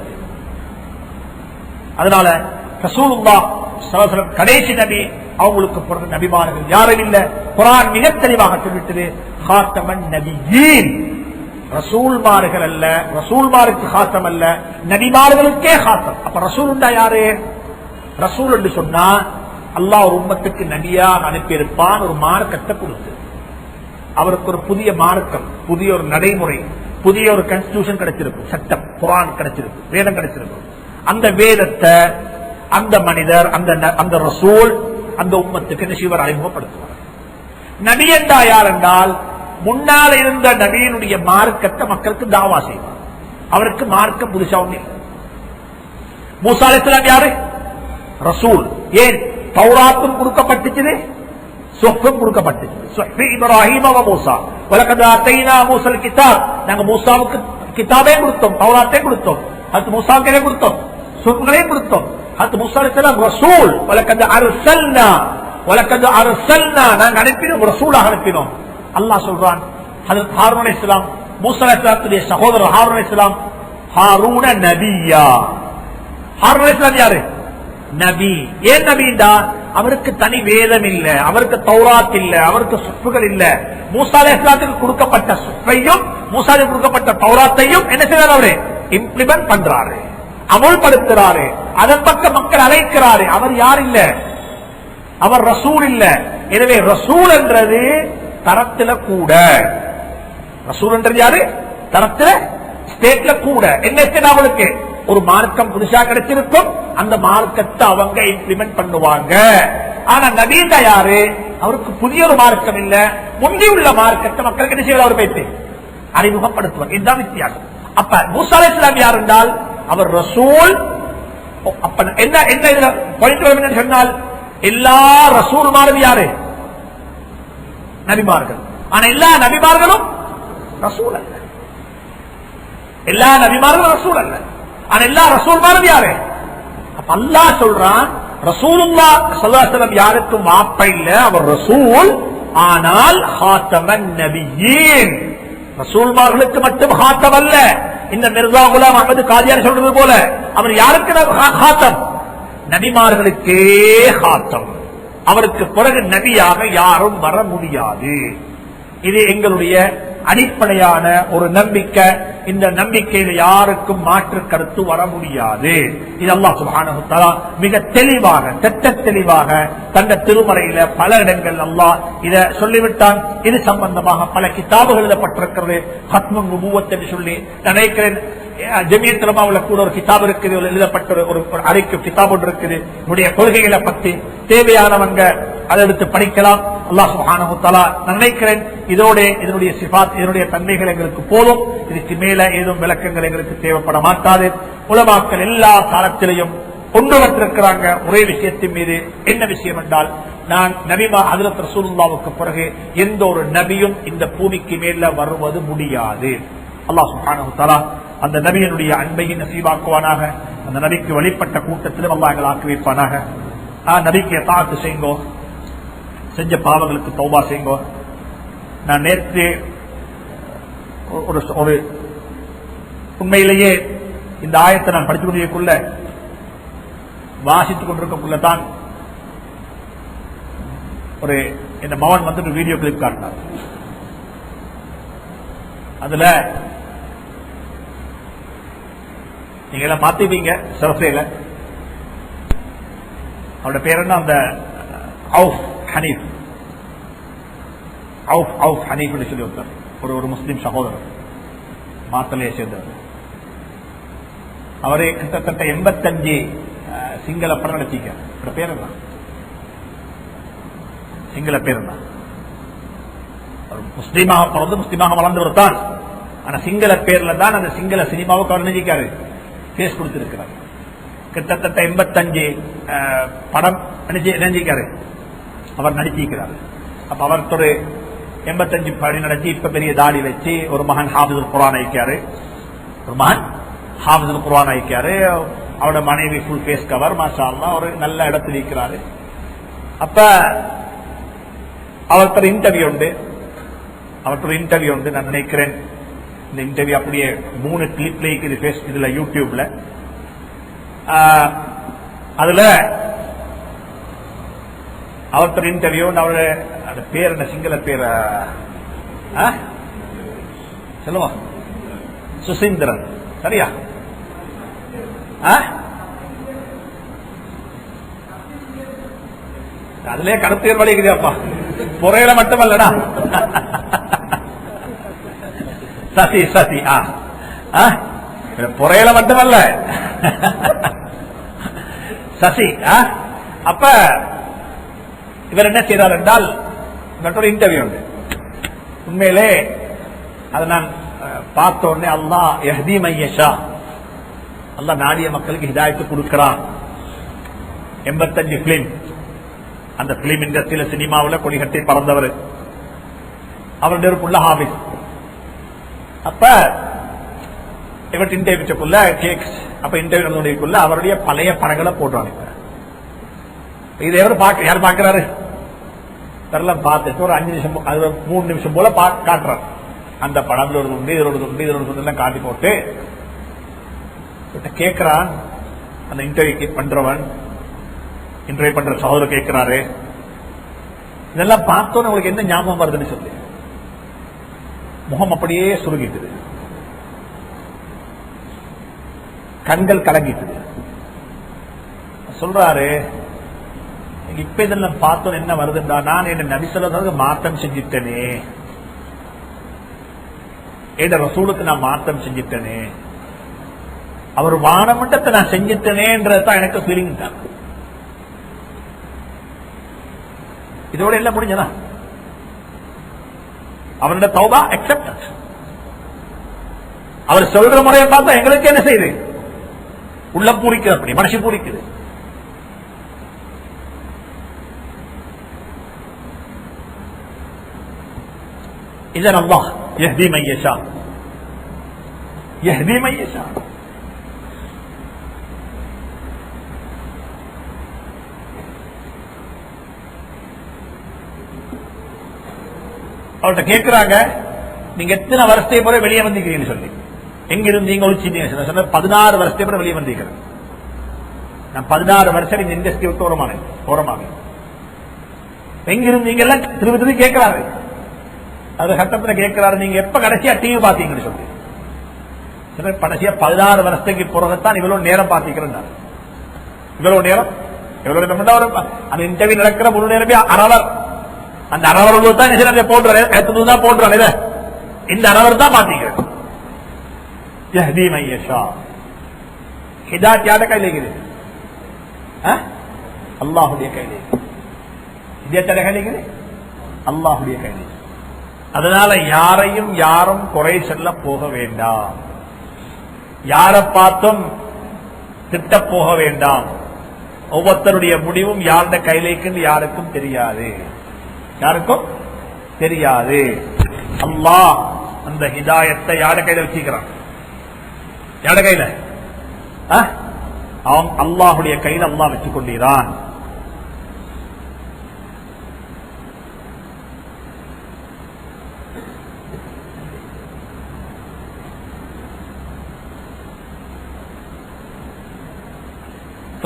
அதனால ரசூலுல்லாஹ் ஸல்லல்லாஹு அலைஹி வஸல்லம் கடைசி நபி, அவங்களுக்கு பிறகு நபிமார்கள் யாரும் இல்ல. குர்ஆன் மிக தெளிவாக சொல்லிட்டு காத்தமன் நபியீன், ரசூல்மார்கள் அல்ல, ரசூல்மாருக்கு காத்தம் அல்ல, நபிமார்களுக்கே காத்தம். அப்ப ரசூல் உண்டா யாரு? ரசூல் என்று சொன்னா அல்லாஹ் ஒரு உம்மத்துக்கு நபியாக அனுப்பியிருப்பான், ஒரு மார்க்கத்தை கொடுத்து அவருக்கு ஒரு புதிய மார்க்கம், புதிய ஒரு நடைமுறை, புதிய ஒரு கான்ஸ்டிடியூஷன் கிடைச்சிருக்கும், சட்டம் குர்ஆன் கிடைச்சிருக்கும், வேதம் கிடைச்சிருக்கும். அந்த வேதத்தை அந்த மனிதர், அந்த ரசூல் அந்த உம்மத்துக்கு நிச்சயவர் அறிமுகப்படுத்துவார். நபி என்றா யார் என்றால், முன்னால் இருந்த நபியினுடைய மார்க்கத்தை மக்களுக்கு தாவா செய்வார். அவருக்கு மார்க்கம் புதுசா ஒண்ணு இல்லை. மூசா அலைஹிஸ்ஸலாம் யாரு? ரசூல். ஏன்? தௌராத்தும் கொடுக்கப்பட்டுச்சு, சுஹ்ஃபும் கொடுக்கப்பட்டுச்சு. சுஹ்ஃபி இப்ராஹீம் வ மூசா வலகத் ஆதைனா மூஸல் கிதாப். நாங்க மூசாவுக்கு கிதாபே கொடுத்தோம், தௌராத்தே கொடுத்தோம், ஹஜ்ரத் மூசாவுக்கே கொடுத்தோம், சுஹ்ஃபுகளையும் கொடுத்தோம். ஹஜ்ரத் மூசா அலைஹிஸ்ஸலாம் ரசூல். வலகத் அர்சல்னா நாங்க அனுப்பினோம், ரசூலாக அனுப்பினோம். அல்லாஹ் சொல்றான், ஹஜ்ரத் ஹாரூன் அலைஹிஸ்ஸலாம், மூசா அலைஹிஸ்ஸலாத்துடைய சகோதரர் ஹாரூன் அலைஹிஸ்ஸலாம், ஹாரூன நபியா. ஹாரூன் அலைஹிஸ்ஸலாம் யாரு? நபி. ஏன் நபிண்டா? அவருக்கு தனி வேதம் இல்ல, அவருக்கு தௌராத் இல்ல, அவருக்கு சுஃப்கள் இல்ல. மூசா அலைஹிஸ்ஸலாத்துக்கு கொடுக்கப்பட்ட சுஃபையும் மூசாவுக்கு கொடுக்கப்பட்ட தௌராத்தையும் என்ன செய்யறாரு? அவரு இம்ப்ளிமெண்ட் பண்றாரு, அமல்படுத்துறாரு, அதன் பக்கம் மக்கள் அழைக்கிறாரு. அவர் யார் இல்ல? அவர் ரசூல் இல்ல. எனவே ரசூல் என்றது தரத்துல கூட, ரசூல் என்றது யாரு? தரத்துல ஸ்டேட்ல கூட. என்ன அவங்களுக்கு ஒரு மார்க்கம் புதுசா கிடைச்சிருக்கும், அந்த மார்க்கத்தை அவங்க இம்ப்ளிமெண்ட் பண்ணுவாங்க. ஆனா நபீண்டா யாரு? அவருக்கு புதிய ஒரு மார்க்கம் இல்ல, முந்தி உள்ள மார்க்கத்தை மக்களுக்கு என்ன செய்வார்? அவர் பேசி அறிமுகப்படுத்துவார். இதுதான் வித்தியாசம். அப்ப மூசா அலைஹிஸ்ஸலாம் யார் என்றால் அவர் ரசூல். அப்ப என்ன என்ன இதுல பாயிண்ட் சொன்னால், எல்லா ரசூல்மாரும் யாரு? நபிமார்கள். ஆனா எல்லா நபிமார்களும் ரசூல் அல்ல, எல்லா நபிமார்களும் ரசூல் அல்ல. ஆனா எல்லா ரசூல்மாரும் யாரு? அப்ப அல்லாஹ் சொல்றான், ரசூலுல்லாஹ் ஸல்லல்லாஹு அலைஹி வஸல்லம் யாருக்கும் மாப்ப இல்ல, அவர் ரசூல். ஆனால் ஹாத்தமன் நபியீன், ரசூல்மார்களுக்கு மட்டும் ஹாத்தம் அல்ல. இந்த மிர்சா குலாம் அஹ்மது காதியானி சொல்றது போல அவர் யாருக்கு ஹாத்தம்? நபிமார்களுக்கே ஹாத்தம். அவருக்கு பிறகு நபியாக யாரும் வர முடியாது. இது எங்களுடைய அடிப்படையான ஒரு நம்பிக்கை. இந்த நம்பிக்கையில யாருக்கும் மாற்று கருத்து வர முடியாது. இது அல்லாஹ் சுப்ஹானஹு வ தஆலா மிக தெளிவாக, திட்ட தெளிவாக தந்த திருமறையில பல இடங்கள் அல்லாஹ் இத சொல்லிவிட்டான். இது சம்பந்தமாக பல கிதாபுகள் எழுதப்பட்டிருக்கிறது. ஹத்முன் நுபுவத் என்று சொல்லி நினைக்கிறேன். ஜமியத் உலமாவுல கூட ஒரு கிதாப் இருக்குது, எழுதப்பட்ட ஒரு அறிக்கை கிதாப் ஒன்று இருக்குது. நம்முடைய கொள்கைகளை பத்தி தேவையானவங்க அதை எடுத்து படிக்கலாம். அல்லாஹ் சுப்ஹானஹு வ தஆலா நினைக்கிறேன் இதோட இதனுடைய சிஃபாத் இதனுடைய தன்மைகள் எங்களுக்கு போதும். இதுக்கு மேல ஏதும் விளக்கங்கள் எங்களுக்கு தேவைப்பட மாட்டாது. உலமாக்கள் எல்லா காலத்திலையும் கொண்டு வந்திருக்கிறாங்க ஒரே விஷயத்தின் மீது. என்ன விஷயம் என்றால், நான் நபிமா ஹஜ்ரத் ரசூலுல்லாஹ்வுக்கு பிறகு எந்த ஒரு நபியும் இந்த பூமிக்கு மேல வருவது முடியாது. அல்லாஹ் சுப்ஹானஹு வ தஆலா அந்த நபியினுடைய அன்பையை நசீபாக்குவானாக. அந்த நபிக்கு வழிபட்ட கூட்டத்திலும் அல்லாஹ் எங்களை ஆக்கி வைப்பானாக. நபிக்கு தாஅத் செய்யுங்கோ, செஞ்ச பாவங்களுக்கு தௌபா செய்யுங்கோ. நான் நேற்று ஒரு உண்மையிலேயே இந்த ஆயத்தை நான் படித்துக் கொண்டிருக்குள்ள வாசித்துக் கொண்டிருக்கக்குள்ளதான் ஒரு இந்த மகன் வந்து வீடியோ கிளிப் காட்டினார். அதுல நீங்க எல்லாம் பார்த்துப்பீங்க. சரசையில அவரோட பேர் என்ன, அந்த அவுஃப் ஹனீஃப் சொல்லி ஒருத்தர், ஒரு முஸ்லிம் சகோதரர், மாத்தலையை சேர்ந்தவர். அவரே கிட்டத்தட்ட 85 சிங்கள படம் நடிச்சிருக்கார். பேர் என்ன, சிங்கள பேர் என்ன, முஸ்லீமாக பிறந்து முஸ்லீமாக வளர்ந்தவர் தான். ஆனா சிங்கள பேர்ல தான் அந்த சிங்கள சினிமாவுக்கு அவர் நினைக்காரு பேஸ் கொடுத்திருக்கிறார். கிட்டத்தட்ட 85 படம் நினைச்சிருக்காரு அவர் நடிச்சிருக்கிறார். அப்ப அவருக்கு ஒரு 85 படி நடத்தி இப்ப பெரிய தாடி வச்சு ஒரு மகன் ஹாஃபிதுல் குர்ஆன் ஆயிக்காரு. ஒரு மகன் ஹாஃபிதுல் குர்ஆன் ஆயிக்காரு. அவரோட மனைவி ஃபுல் ஃபேஸ் கவர், மாஷா அல்லாஹ், ஒரு நல்ல இடத்துல இருக்கிறாரு. அப்ப அவருக்கு இன்டர்வியூ உண்டு. நான் நினைக்கிறேன் இந்த இன்டர்வியூ அப்படியே 3 கிளிப்ல இருக்குது இதுல யூடியூப்ல. அதுல அவருக்கு இன்டர்வியூ, அவரோட பேர் என்ன, சிங்கள பேர் சொல்லுவா, சுசீந்திரன், சரியா? அதுலயே கருத்து வலிக்குதாப்பா, பொறையில மட்டுமல்லடா. சசி பொறையில மட்டுமல்ல, சசி. அப்ப இவர் என்ன செய்தார் என்றால், மற்றொரு இன்டர்வியூ உண்டு. உண்மையிலே அதை நான் பார்த்த உடனே, அல்லாஹ் யஹ்தி மன் யஷா, அல்லாஹ் நாடிய மக்களுக்கு ஹிதாயத்து கொடுக்கிறான். 85 பிலிம், அந்த பிலிம் இண்டஸ்ட்ரியில சினிமாவில் கொடிகட்டி பறந்தவர். அவருடைய ஒரு புள்ள ஹாபிஸ். அப்ப இவர்கிட்ட இன்டர்வியூக்குள்ள கேக்ஸ், அப்ப இன்டர்வியூ அவருடைய பழைய படங்களை போடுவாங்க. இது யார் பாக்குறாரு தெரியல, பார்த்துட்டு ஒரு 5 நிமிஷம் 3 நிமிஷம் போல காட்டுறாரு. அந்த படத்துல ஒரு துண்டு, இதோட துண்டு, இதோட துண்டு எல்லாம் காட்டி போட்டு கேட்கிறான். அந்த இன்டர்வியூ பண்றவன், இன்டர்வியூ பண்ற சகோதரர் கேட்கிறாரு, இதெல்லாம் பார்த்தோன்னு உங்களுக்கு என்ன ஞாபகம் வருதுன்னு சொல்லி முகம் அப்படியே சுருங்கிட்டுது, கண்கள் கலங்கிட்டுது. சொல்றாரு, இப்ப இதெல்லாம் பார்த்தோம் என்ன வருதுண்டா, நான் என்ன நபி ஸல்லல்லாஹு மாற்றம் செஞ்சிட்டேனே, என் ரசூலுக்கு நான் மாற்றம் செஞ்சிட்டேனே, அவர் வானமட்டத்தை நான் செஞ்சிட்டேனேன்றதான் எனக்கு ஃபீலிங் தான். இதோட எல்லாம் முடிஞ்சதா? அவருடைய தௌபா அக்செப்டன்ஸ். அவர் சொல்ற முறையை பார்த்தா எங்களுக்கு என்ன செய்யுது, உள்ள பூரிக்குது, அப்படி மனசு பூரிக்குது. இதன் அல்லாஹ் யஹ்தி மன் யஷா, யஹ்தி மன் யஷா. அவர்கிட்ட கேட்கிறாங்க, நீங்க எத்தனை வருஷத்தை போல வெளியே வந்திருக்கீங்கன்னு சொல்லி, எங்க இருந்தீங்க ஒழிச்சீங்க? சொன்ன 16 வருஷத்தை போல வெளியே வந்திருக்கிறேன். நான் 16 வருஷம் இந்த இண்டஸ்ட்ரி விட்டு ஓரமாக. எங்க இருந்தீங்க திரும்ப திரும்பி கேட்கிறாரு. அது கட்டத்தில் கேட்கிறாரு, நீங்க எப்ப கடைசியா டிவி பாத்தீங்கன்னு சொல்லி. கடைசியா 16 வருஷத்துக்கு பிறகுத்தான் இவ்வளவு நேரம் பாத்தீங்கன்னா, இவ்வளவு நேரம் அந்த இன்டர்வியூ நடக்கிற முழு நேரமே அரவர். அந்த அரவர் தான் போடுறாரு, இந்த அரவர் தான் பாத்தீங்க. யஹ்தி மன் யஷா, ஹிதாயத் யார கையில இருக்குது? அல்லாஹ்வுடைய கையில. இதே கையில அல்லாஹுடைய கையில். அதனால யாரையும் யாரும் குறை சொல்ல போக வேண்டாம், யாரை பார்த்தும் திட்ட போக வேண்டாம். ஒவ்வொருத்தருடைய முடிவும் யாருடைய கையிலேக்கு யாருக்கும் தெரியாது, யாருக்கும் தெரியாது. அல்லாஹ் அந்த ஹிதாயத்தை யார கையில வச்சுக்கிறான்? யார கையில? அவன் அல்லாஹுடைய கையில் அல்லாஹ் வச்சுக் கொண்டிருக்கிறான்.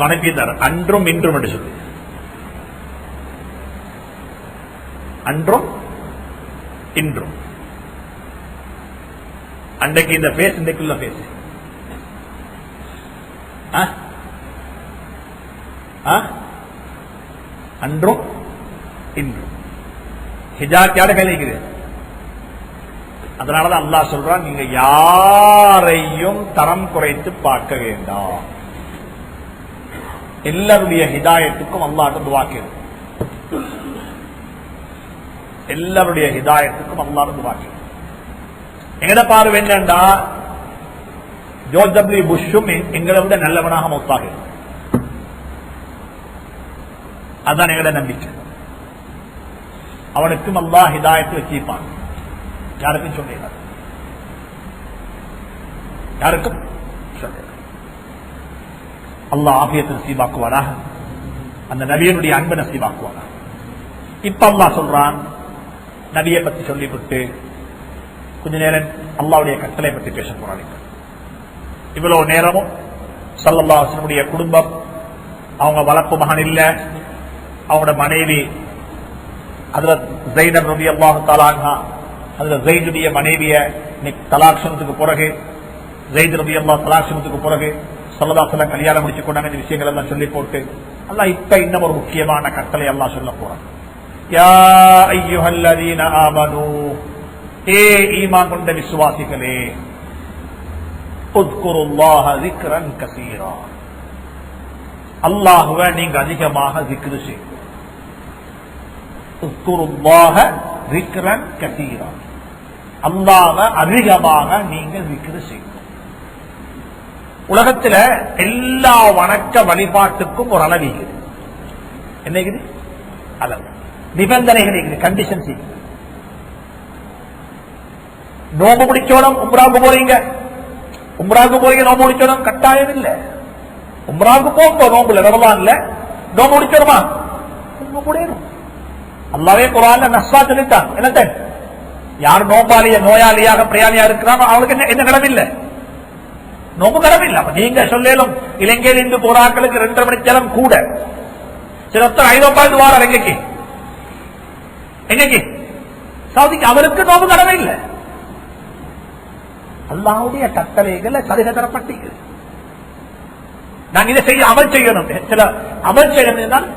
அனுப்பித்தார். அன்றும் இன்றும் என்று சொல்லி, அன்றும் இன்றும். அன்றைக்கு இந்த பேஸ், இன்றைக்குள்ள பேஸ். அன்றும் இன்றும் ஹிஜாத் யார கையில் இருக்குது. அதனாலதான் அல்லாஹ் சொல்றான், நீங்க யாரையும் தரம் குறைத்து பார்க்க வேண்டாம். எல்லாருடைய ஹிதாயத்துக்கும் அல்லாஹ்ட்ட துஆ கேளு. எல்லாருடைய ஹிதாயத்துக்கும் அல்லாஹ்ட்ட துஆ கேளு. எங்கட பார்வை என்னண்டா, ஜார்ஜ் டபிள்யூ புஷ்ஷும் எங்களை விட நல்லவனாக மௌத்தாக. அதான் எங்கட நம்பிக்கை. அவனுக்கும் அல்லாஹ் ஹிதாயத்தை வச்சிருப்பான். யாருக்கும் சொல்ல, யாருக்கும் சொல்ல. அல்லாஹ் ஆபியத்தை நசீபாக்குவாராக, அந்த நபியனுடைய அன்பை நசீபாக்குவாராக. இப்ப அல்லாஹ் சொல்றான், நபியை பத்தி சொல்லிவிட்டு கொஞ்ச நேரம் அல்லாஹ்வுடைய கட்டளை பத்தி பேச போறாங்க. இவ்வளவு நேரமும் ஸல்லல்லாஹு அலைஹி வஸல்லம் குடும்பம், அவங்க வளர்ப்பு மகன் இல்ல, அவங்களோட மனைவி ஹஜ்ரத் ஸைனப் ரலியல்லாஹு தஆலா அன்ஹா, ஹஜ்ரத் ஸைதுடைய மனைவிய தலாக் சொன்னதுக்கு பிறகு, ஸைத் ரலியல்லாஹு தலாக் சொன்னதுக்கு பிறகு ஸல்லல்லாஹு அலைஹி வஸல்லம் கல்யாணம் முடிச்சு கொண்டாங்க. இந்த விஷயங்கள் எல்லாம் சொல்லி போட்டு அல்லாஹ் இப்ப இன்னும் ஒரு முக்கியமான கட்டளை அல்லாஹ் சொல்ல போறான். யா அய்யுஹல்லதீன ஆமனூ, ஏ ஈமான் கொண்ட விசுவாசிகளே, உத்குருல்லாஹ ஸிக்ரன் கஸீரா, அல்லாஹ்வை நீங்க அதிகமாக ஸிக்ர் செய்யுங்க. உத்குருல்லாஹ ஸிக்ரன் கஸீரா, அல்லாஹ்வை அதிகமாக நீங்க ஸிக்ர் செய்யுங்க. உலகத்துல எல்லா வணக்க வழிபாட்டுக்கும் ஒரு அளவு என்ன அளவு, நிபந்தனைகள், கண்டிஷன்ஸ். நோம்பு முடிச்சோடும் உம்ராவுக்கு போறீங்க, உம்ராவுக்கு போறீங்க, நோம்பு முடிச்சோடும் கட்டாயம் இல்ல. உம்ராவுக்கு போக நோம்புல ரமலான்ல நோம்பு முடிச்சோமா, நோம்பு முடியணும். அல்லாஹ்வே குர்ஆன்ல நஸ்ஸா சொல்லிட்டான். என்னத்த, யார் நோம்பாளிய நோயாளியாக பிரயாணியா இருக்கிறாங்க அவங்களுக்கு என்ன கடமை இல்லை, நோம்பு கடமை இல்லை. நீங்க சொல்லலும் இலங்கையில் இருந்து போராக்களுக்கு 2.5 மணி நேரம் கூட, சில ஐரோப்பாவுக்கு வாரம் எங்கக்கு எங்கக்கு சவுதிக்கு, அவருக்கு நோம்பு கடமை இல்லை. அல்லாஹ்வுடைய கட்டளைகளை சலுகை தரப்பட்டீங்க. நாங்க இதை செய்ய அமல் செய்யணும். சில அமல் செய்யணும்.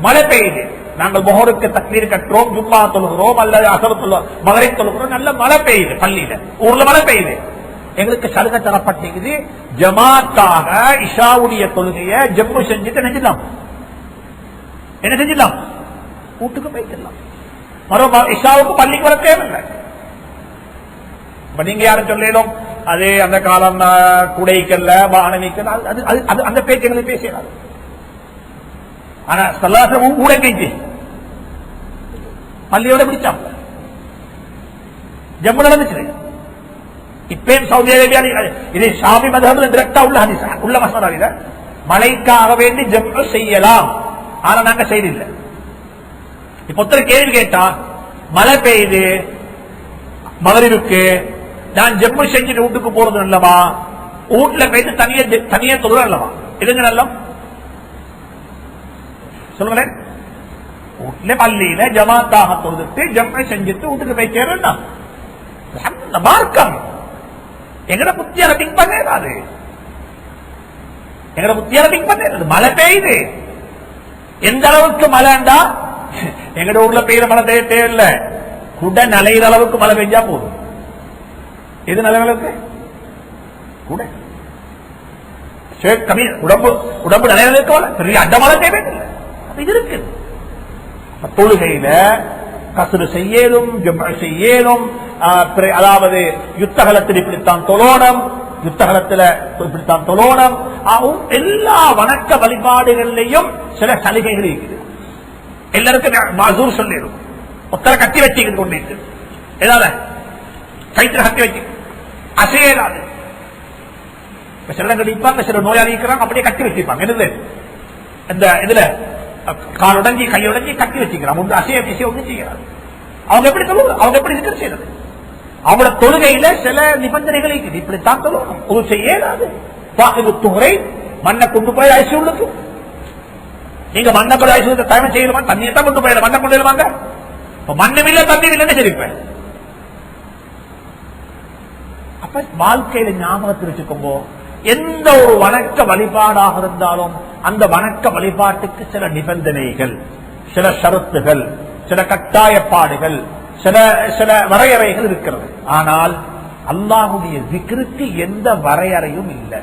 மழை பெய்யுது, நாங்கள் முஹருக்கு தக்பீர் கட்டுறோம், ஜும்மா தொழுகிறோம், அல்லது அஸர் மகரிப் தொழுகிறோம், நல்ல மழை பெய்யுது, பள்ளியில ஊர்ல மழை பெய்யுது, எங்களுக்கு சலுகை தரப்பட்டது. ஜமாத்தாக இஷாவுடைய தொழுகையை ஜம்மு செஞ்சுட்டு நினைச்சிடலாம், என்ன செஞ்சிடலாம், வீட்டுக்கு போய்க்கலாம். மரோ இஷாவுக்கு பள்ளிக்கு வர தேவையில்லை. நீங்க யாரும் சொல்லலும் அது அந்த காலம் குடைக்கல்ல வானவிக்கல், அந்த பேச்சுகளை பேசினார். ஆனா சல்லாசமும் கூட கைச்சு பள்ளியோட பிடிச்சாங்க, ஜம்மு நடந்துச்சு. இப்பயும் சவுதி அரேபியா இதை ஷாமி மதஹப்ல டைரக்டா உள்ள மசனாவில மழைக்காக வேண்டி ஜம்மு செய்யலாம், ஆனா நாங்க செய்தில்லை. இப்ப ஒருத்தர் கேள்வி கேட்டா, மழை பெய்யுது மகரிபுக்கு, நான் ஜம்மு செஞ்சுட்டு வீட்டுக்கு போறது நல்லவா, வீட்டுல போயிட்டு தனியா தொழுற நல்லவா, இதுங்க நல்லம் சொல்லுங்களேன். வீட்டுல பள்ளியில ஜமாத்தாக தொழுதுட்டு ஜம்மு செஞ்சுட்டு வீட்டுக்கு போய் சேரா மார்க்கம். எங்கட புத்தியால திங்க் பண்ணாது, எங்கட புத்தியால திங்க் பண்ணாது. மழை பெய்யுது, எந்த அளவுக்கு மழைண்டா, எங்கட ஊர்ல பெய்யுற மழை தேவையில்லை, குட நலையிற அளவுக்கு மழை பெஞ்சா போதும். எது நல்லவர்களுக்கு கூட உடம்பு நலையிறதுக்கு பெரிய அட்ட மழை தேவையில்லை. இது இருக்கு. தொழுகையில கஸ்ரு செய்யலும், ஜம்அ செய்யலும், அதாவது யுத்தகலத்தில் இப்படித்தான் தொழோனம், யுத்தகலத்தில் இப்படித்தான் தொழோனம். எல்லா வணக்க வழிபாடுகளிலையும் சில சலுகைகள் இருக்குது. எல்லாருக்கும் மாசூர் சொல்லிடும். ஒத்தரை கட்டி வச்சுக்கிட்டு கொண்டு ஏதாவது கைத்துல கட்டி வச்சு அசையலாது. சில கடிப்பாங்க, சில நோயாளி இருக்கிறாங்க அப்படியே கட்டி வச்சிருப்பாங்க. என்னது இந்த இதுல கால் உடஞ்சி கையுடஞ்சி கட்டி வச்சுக்கிறான். ஒன்று அசைய பிசைய ஒன்று செய்யறாங்க. அவங்க எப்படி சொல்லுவாங்க? அவங்க எப்படி இருக்கிற செய்யறது? அவங்களோட தொழுகையில சில நிபந்தனைகள் இருக்குது. இப்படித்தான் சொல்லணும். ஒரு செய்யலாது. துறை மண்ணை கொண்டு போய் ஐசி உள்ளது. நீங்க மண்ணை போய் ஐசி தயமை செய்யணுமா? தண்ணியை தான் கொண்டு போயிட மண்ணை கொண்டு வருவாங்க. மண்ணும் இல்லை தண்ணியும் இல்லைன்னு தெரிவிப்பேன். அப்ப வாழ்க்கையில ஞாபகத்தில் வச்சுக்கோங்க, எந்த ஒரு வணக்க வழிபாடாக இருந்தாலும் அந்த வணக்க வழிபாட்டுக்கு சில நிபந்தனைகள், சில ஷரத்துகள், சில கட்டாயப்பாடுகள், சில வரையறைகள் இருக்கிறது. ஆனால் அல்லாஹ்வுடைய zikருக்கு எந்த வரையறையும் இல்லை.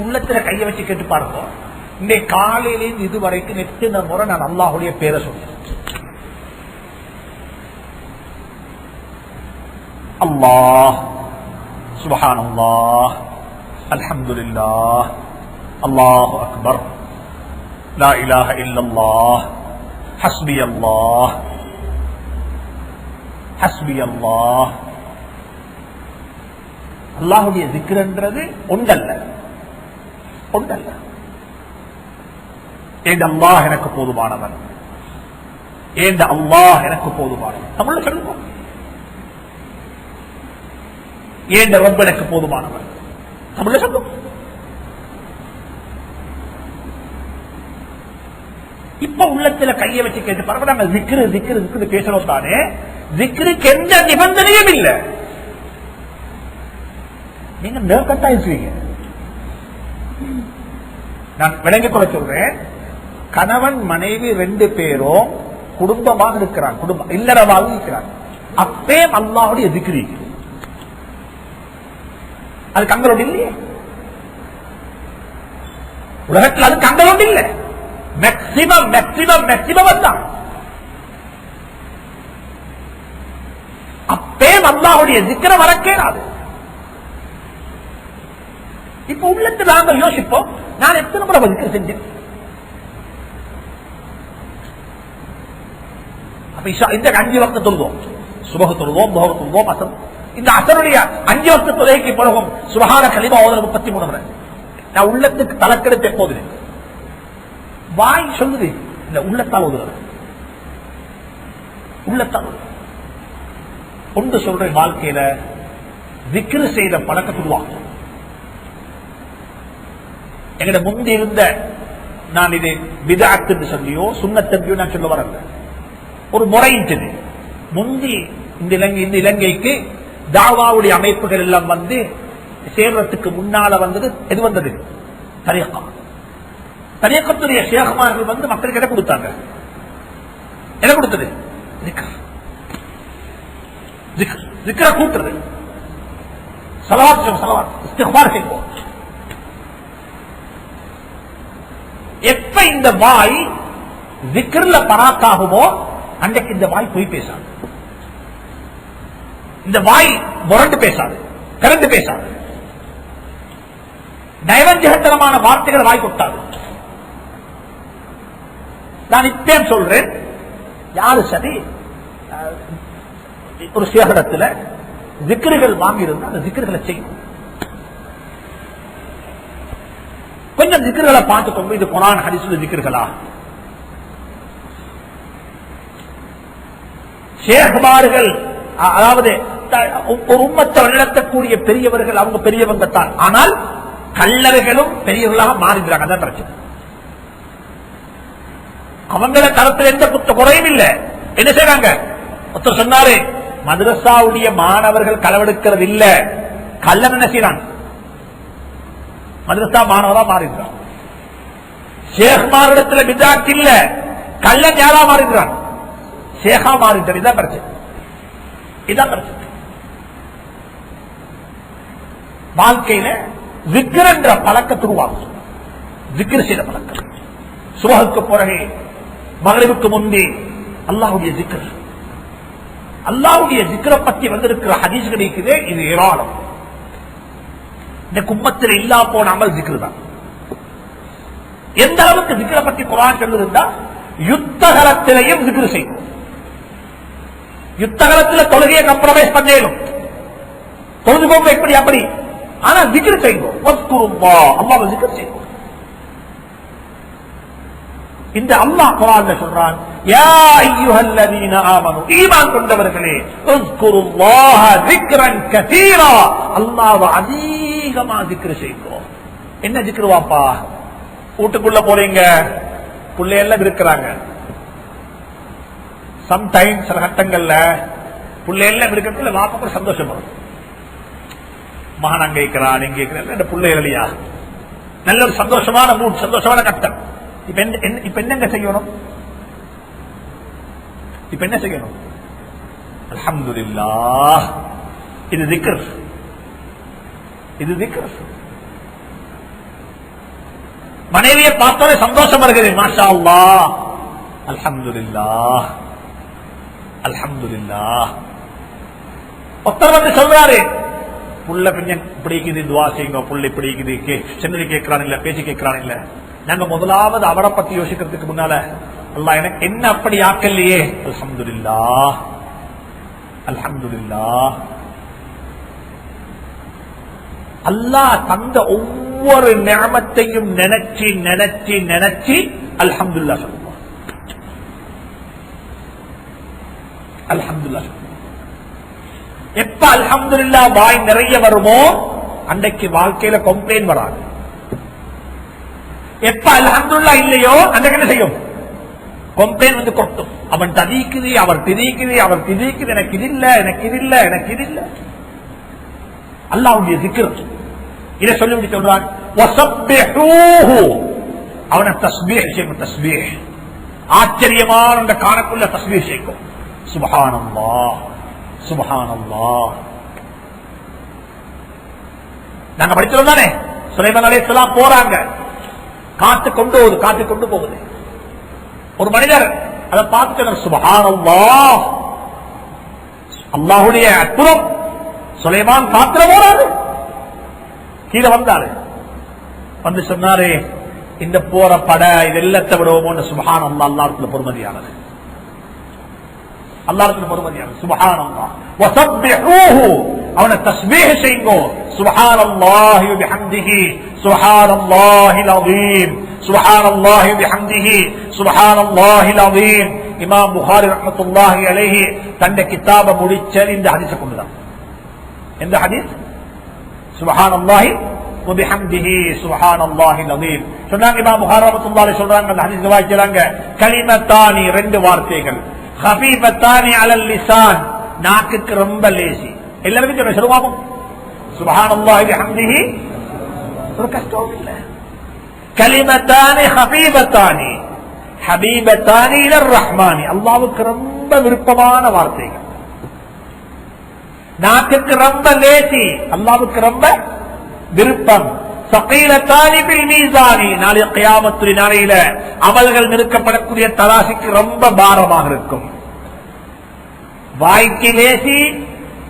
உள்ளத்துல கையை வச்சு கேட்டு பாருங்க. இந்த காலையிலிருந்து இதுவரைக்கும் எத்தனை முறை நான் அல்லாஹ்வுடைய பேரை சொல்றேன். அல்லாஹ், சுப்ஹானல்லாஹ், அல்ஹம்துலில்லாஹ், அல்லாஹு அக்பர், லா இலாஹ இல்லல்லாஹ், ஹஸ்பி அல்லாஹ், ஹஸ்பி அல்லாஹ். அல்லாஹ்வுடைய zikர்ன்றது ஒன்றல்ல, ஒன்றல்ல. ஏண்ட அல்லாஹ் எனக்கு போதுமானவன், ஏண்ட அல்லாஹ் எனக்கு போதுமானவன். தமிழ்ல சொல்லுவோம், ஏண்ட ரப்ப எனக்கு போதுமானவன். தமிழ்ல சொல்லுவோம். இப்ப உள்ளத்துல கையை வச்சு கேட்டு பாருங்க. நாங்க zikr zikr zikr பேசுறோம் தானே, zikருக்கு எந்த நிபந்தனையும் இல்லை. நீங்க நேர்கட்டாயிருக்கீங்க. நான் விளங்கிக் கொள்ள சொல்றேன். கணவன் மனைவி 2 பேரும் குடும்பமாக இருக்கிறான், குடும்பம் இல்லறவாக இருக்கிறான். அப்பே அல்லாஹ்வுடைய zikr இருக்குது. அது கங்களோடு இல்லையே, உலகத்தில் அது கங்களோடு இல்லை. மேக்சிமம் மேக்சிமம் மேக்சிமம் தான். அப்பே அல்லாஹ்வுடைய zikr வரக்கேறாது. இப்ப உள்ளத்தில் நாங்கள் யோசிப்போம், நான் எத்தனை முறை zikr செஞ்சேன்? இந்த 5 வக்து தொழுவோம், சுபஹ் தொழுவோம், துஹர் தொழுவோம், அஸர். இந்த அஸருடைய 5 வக்து தொழுகைக்கு பிறகும் சுப்ஹான கலிமா ஓதுற 33 முறை. நான் உள்ளத்துக்கு தலக்கெடுத்து எப்போது வாய் சொல்லுது, இந்த உள்ளத்தால் ஓதுறது, உள்ளத்தால் ஒன்று சொல்ற வாழ்க்கையில zikr செய்த பழக்கத்தை உருவாக்கும். எங்கட முந்தி இருந்த, நான் இது பிதஅத் என்று சொல்லியோ சுன்னத் என்றோ நான் சொல்ல வரல, ஒரு முறை இருந்தது. முந்தி இந்த இலங்கைக்கு தாவாவுடைய அமைப்புகள் எல்லாம் வந்து சேர்றதுக்கு முன்னால வந்தது எது வந்தது? தரீகா. தரீகத்துடைய ஷேഖ்மார்கள் வந்து மக்களுக்கு எதை கொடுத்தாங்க? எதை கொடுத்தது? zikr கூட்டுறது, ஸலவாத் ஸலவாத் இஸ்திக்ஃபார் செய்வோம். எப்ப இந்த வாய் zikர்ல பராக்காகுமோ அன்றைக்கு இந்த வாய் பொய் பேசாது, இந்த வாய் முரண்டு பேசாது, கரண்டு பேசாது, நயவஞ்சகத்தனமான வார்த்தைகள் வாய் கொட்டாது. நான் இப்ப சொல்றேன், யாரு சரி ஒரு சேகரத்தில் zikர்கள் வாங்கியிருந்தா அந்த zikர்களை செய்யும். கொஞ்சம் zikர்களை பார்த்துக்கோங்க. இது குர்ஆன் ஹதீஸ்ல zikர்களா? ஷேഖ்மார்கள், அதாவது ஒரு உம்மத்தை வழிநடத்தக்கூடிய பெரியவர்கள், அவங்க பெரியவங்க தான். ஆனால் கல்லர்களும் பெரியவர்களாக மாறிடுறாங்க. அதான் பிரச்சனை. அவங்கள தரத்தில் எந்த குத்த குறையும் இல்லை. என்ன செய்றாங்க? ஒருத்தர் சொன்னாரு, மதரசாவுடைய மாணவர்கள் களவெடுக்கிறது இல்ல, கல்லன் என்ன செய்யறாங்க? மதரசா மாணவரா மாறிடுறான். ஷேഖ்மாரிடத்தில் பிதாத் இல்ல, கல்லன் யாரா மாறிடுறான்? ஷேகா மாறிட்டார். இதான் பிரச்சனை, இதான் பிரச்சனை. வாழ்க்கையில zikr என்ற பழக்கத்தை உருவாக்கும். zikr செய்த பழக்கம். சுபஹுக்கு பிறகு மக்ரிபுக்கு முந்தி அல்லாஹ்வுடைய zikr, அல்லாஹ்வுடைய zikr பத்தி வந்திருக்கிற ஹதீஸ் கிடைக்குதே, இது ஏராளம். இந்த கும்மத்தில் இல்லா போன அமல் zikr தான். எந்த அளவுக்கு zikr பத்தி குர்ஆன் சொல்லுதுன்னா, யுத்தகலத்திலையும் zikr செய்யும். யுத்தகலத்தில் தொழுகையை கம்ப்ரமைஸ் பண்ணேனும், தொழுதுகோங்க எப்படி அப்படி, ஆனா zikr செய்யும். அல்லாஹ் zikr செய்யும். இந்த அல்லாஹ் குர்ஆன்ல சொல்றான், யா அய்யுஹல்லதீன ஆமனூ, ஈமான் கொண்டவர்களே, உஸ்குருல்லாஹ ஸிக்ரன் கஸீரா, அல்லாஹ்வை அதிகமா zikr செய்யுங்க. என்ன zikr வாப்பா? வீட்டுக்குள்ள போறீங்க, புள்ளை எல்லாம் இருக்கிறாங்க. சம்டைம் சில கட்டங்கள்ல புள்ளை எல்லாம் இருக்கிறதுல வாப்பா சந்தோஷம் வரும். மகன் அங்க இருக்கிறான், இங்க இருக்கிறான், புள்ளை இல்லையா, நல்ல ஒரு சந்தோஷமான மூட், சந்தோஷமான கட்டம். இப்ப என்னங்க செய்யணும்? இப்ப என்ன செய்யணும்? அல்ஹம்துலில்லாஹ், இது zikr, இது zikr. மனைவியை பார்த்தாலே சந்தோஷம் வருகிறது, மாஷா அல்லாஹ், அல்ஹம்துலில்லாஹ், அல்ஹம்துலில்லாஹ். ஒருத்தர் வந்து சொல்றாரு, புள்ள கொஞ்சம் பிடிக்குது, துவா செய்யுங்க, புள்ளை பிடிக்குது, சென்னதி கேட்கிறான் இல்ல, பேச்சு கேட்கிறான் இல்ல. நாங்க முதலாவது அவரை பத்தி யோசிக்கிறதுக்கு முன்னால, அல்லாஹ் எனக்கு என்ன அப்படி ஆக்கலையே, அல்ஹம்துலில்லாஹ், அல்ஹம்துலில்லாஹ். அல்லாஹ் தந்த ஒவ்வொரு நிஅமத்தையும் நினைச்சு நினைச்சு நினைச்சு அல்ஹம்துலில்லாஹ் சொல்லுவோம். அல்ஹம்துலில்லாஹ் எப்ப அல்ஹம்துலில்லாஹ் வாய் நிறைய வருமோ அன்றைக்கு வாழ்க்கையில கம்ப்ளைண்ட் வராது. எப்ப அல்ஹம்துலில்லாஹ் இல்லையோ அன்றைக்கு என்ன செய்யும்? கம்ப்ளைண்ட் வந்து கொட்டும். அவன் ததிக்குது, அவர் திதிக்குது, அவர் திதிக்குது, எனக்கு இது இல்ல, எனக்கு இது இல்ல, எனக்கு இது இல்ல. அல்லாஹ்வுடைய zikr இதை சொல்லி சொல்றான், வஸப்பிஹூஹு, அவனை தஸ்பீஹ் செய்யும். தஸ்பீஹ் ஆச்சரியமான அந்த காணக்குள்ள தஸ்பீஹ் செய்யும். சுப்ஹானல்லாஹ், சுப்ஹானல்லாஹ். நாங்க படிச்சோம் தானே, சுலைமான் அலைஹிஸ்ஸலாம் போறாங்க, காத்து கொண்டு போகுது. ஒரு மனிதர் அதை பார்த்து சுப்ஹானல்லாஹ், அல்லாஹ்வுடைய அற்புதம், சுலைமான் காத்துல போறாரு. கீழே வந்தாரு, வந்து சொன்னாரு, இந்த போற பட இது எல்லாத்தை விடுவோமோ, சுப்ஹானல்லாஹ் அல்லாஹ்வுக்கு பொறுமதியானது, அல்லாஹ்வுக்கு பொறுமதியானது. சுப்ஹானல்லாஹ் வஸப்பிஹூஹு, அவனை தஸ்பீஹ் செய்யுங்க. சுப்ஹானல்லாஹி வ பிஹம்திஹி, சுப்ஹானல்லாஹில் அஸீம், சுப்ஹானல்லாஹி வ பிஹம்திஹி, சுப்ஹானல்லாஹில் அஸீம். இமாம் புகாரி ரஹ்மத்துல்லாஹி அலைஹி தன்னுடைய கிதாபை முடிச்ச இந்த ஹதீஸை கொண்டுதான். எந்த ஹதீஸ்? சுப்ஹானல்லாஹி வ பிஹம்திஹி, சுப்ஹானல்லாஹில் அஸீம் சொன்னாங்க. இமாம் புகாரி ரஹ்மத்துல்லாஹி அலைஹி சொல்றாங்க, அந்த ஹதீஸ் வாசிக்கறாங்க, கலிமத்தானி, ரெண்டு வார்த்தைகள், ஹபீபத்தானி அலல் லிசான், நாக்குக்கு ரொம்ப லேசி. எல்லாருக்கும் சொல்ல சொல்லுவாங்க சுப்ஹானல்லாஹி வ பிஹம்திஹி, ஒரு கஷ்டம் இல்ல. கலிமத்தானி ஹபீபத்தானி, ஹபீபத்தானி இலர் ரஹ்மானி, அல்லாஹ்வுக்கு ரொம்ப விருப்பமான வார்த்தைகள். நாக்குக்கு ரொம்ப லேசி, அல்லாஹ்வுக்கு ரொம்ப விருப்பம். சகீலத்தானி பில் மீசானி, நாளை கியாமத்துடைய நாளையில அமல்கள் நிறுக்கப்படக்கூடிய தராசிக்கு ரொம்ப பாரமாக இருக்கும். வாய்க்கு லேசி,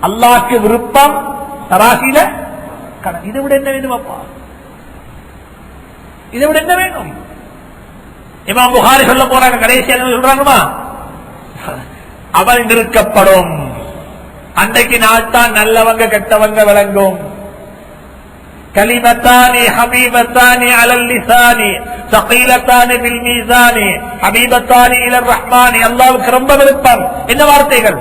அல்லாஹ்க்கு விருப்பம், தராசில இதை விட என்ன வேணும் அப்பா? இதை விட என்ன வேணும்? இமாம் புகாரி சொல்ல போறாங்க, கடைசியாக சொல்றாங்கம்மா, அமல் நிறுக்கப்படும் அன்றைக்கு நாள்தான் நல்லவங்க கெட்டவங்க விளங்கும். கலிமத்தானி ஹபீபத்தானி அலல் லிசானி, ஸகீலத்தானி பில் மீசானி, ஹபீபத்தானி இலர் ரஹ்மானி, அல்லாஹ்வுக்கு ரொம்ப விருப்பம். என்ன வார்த்தைகள்?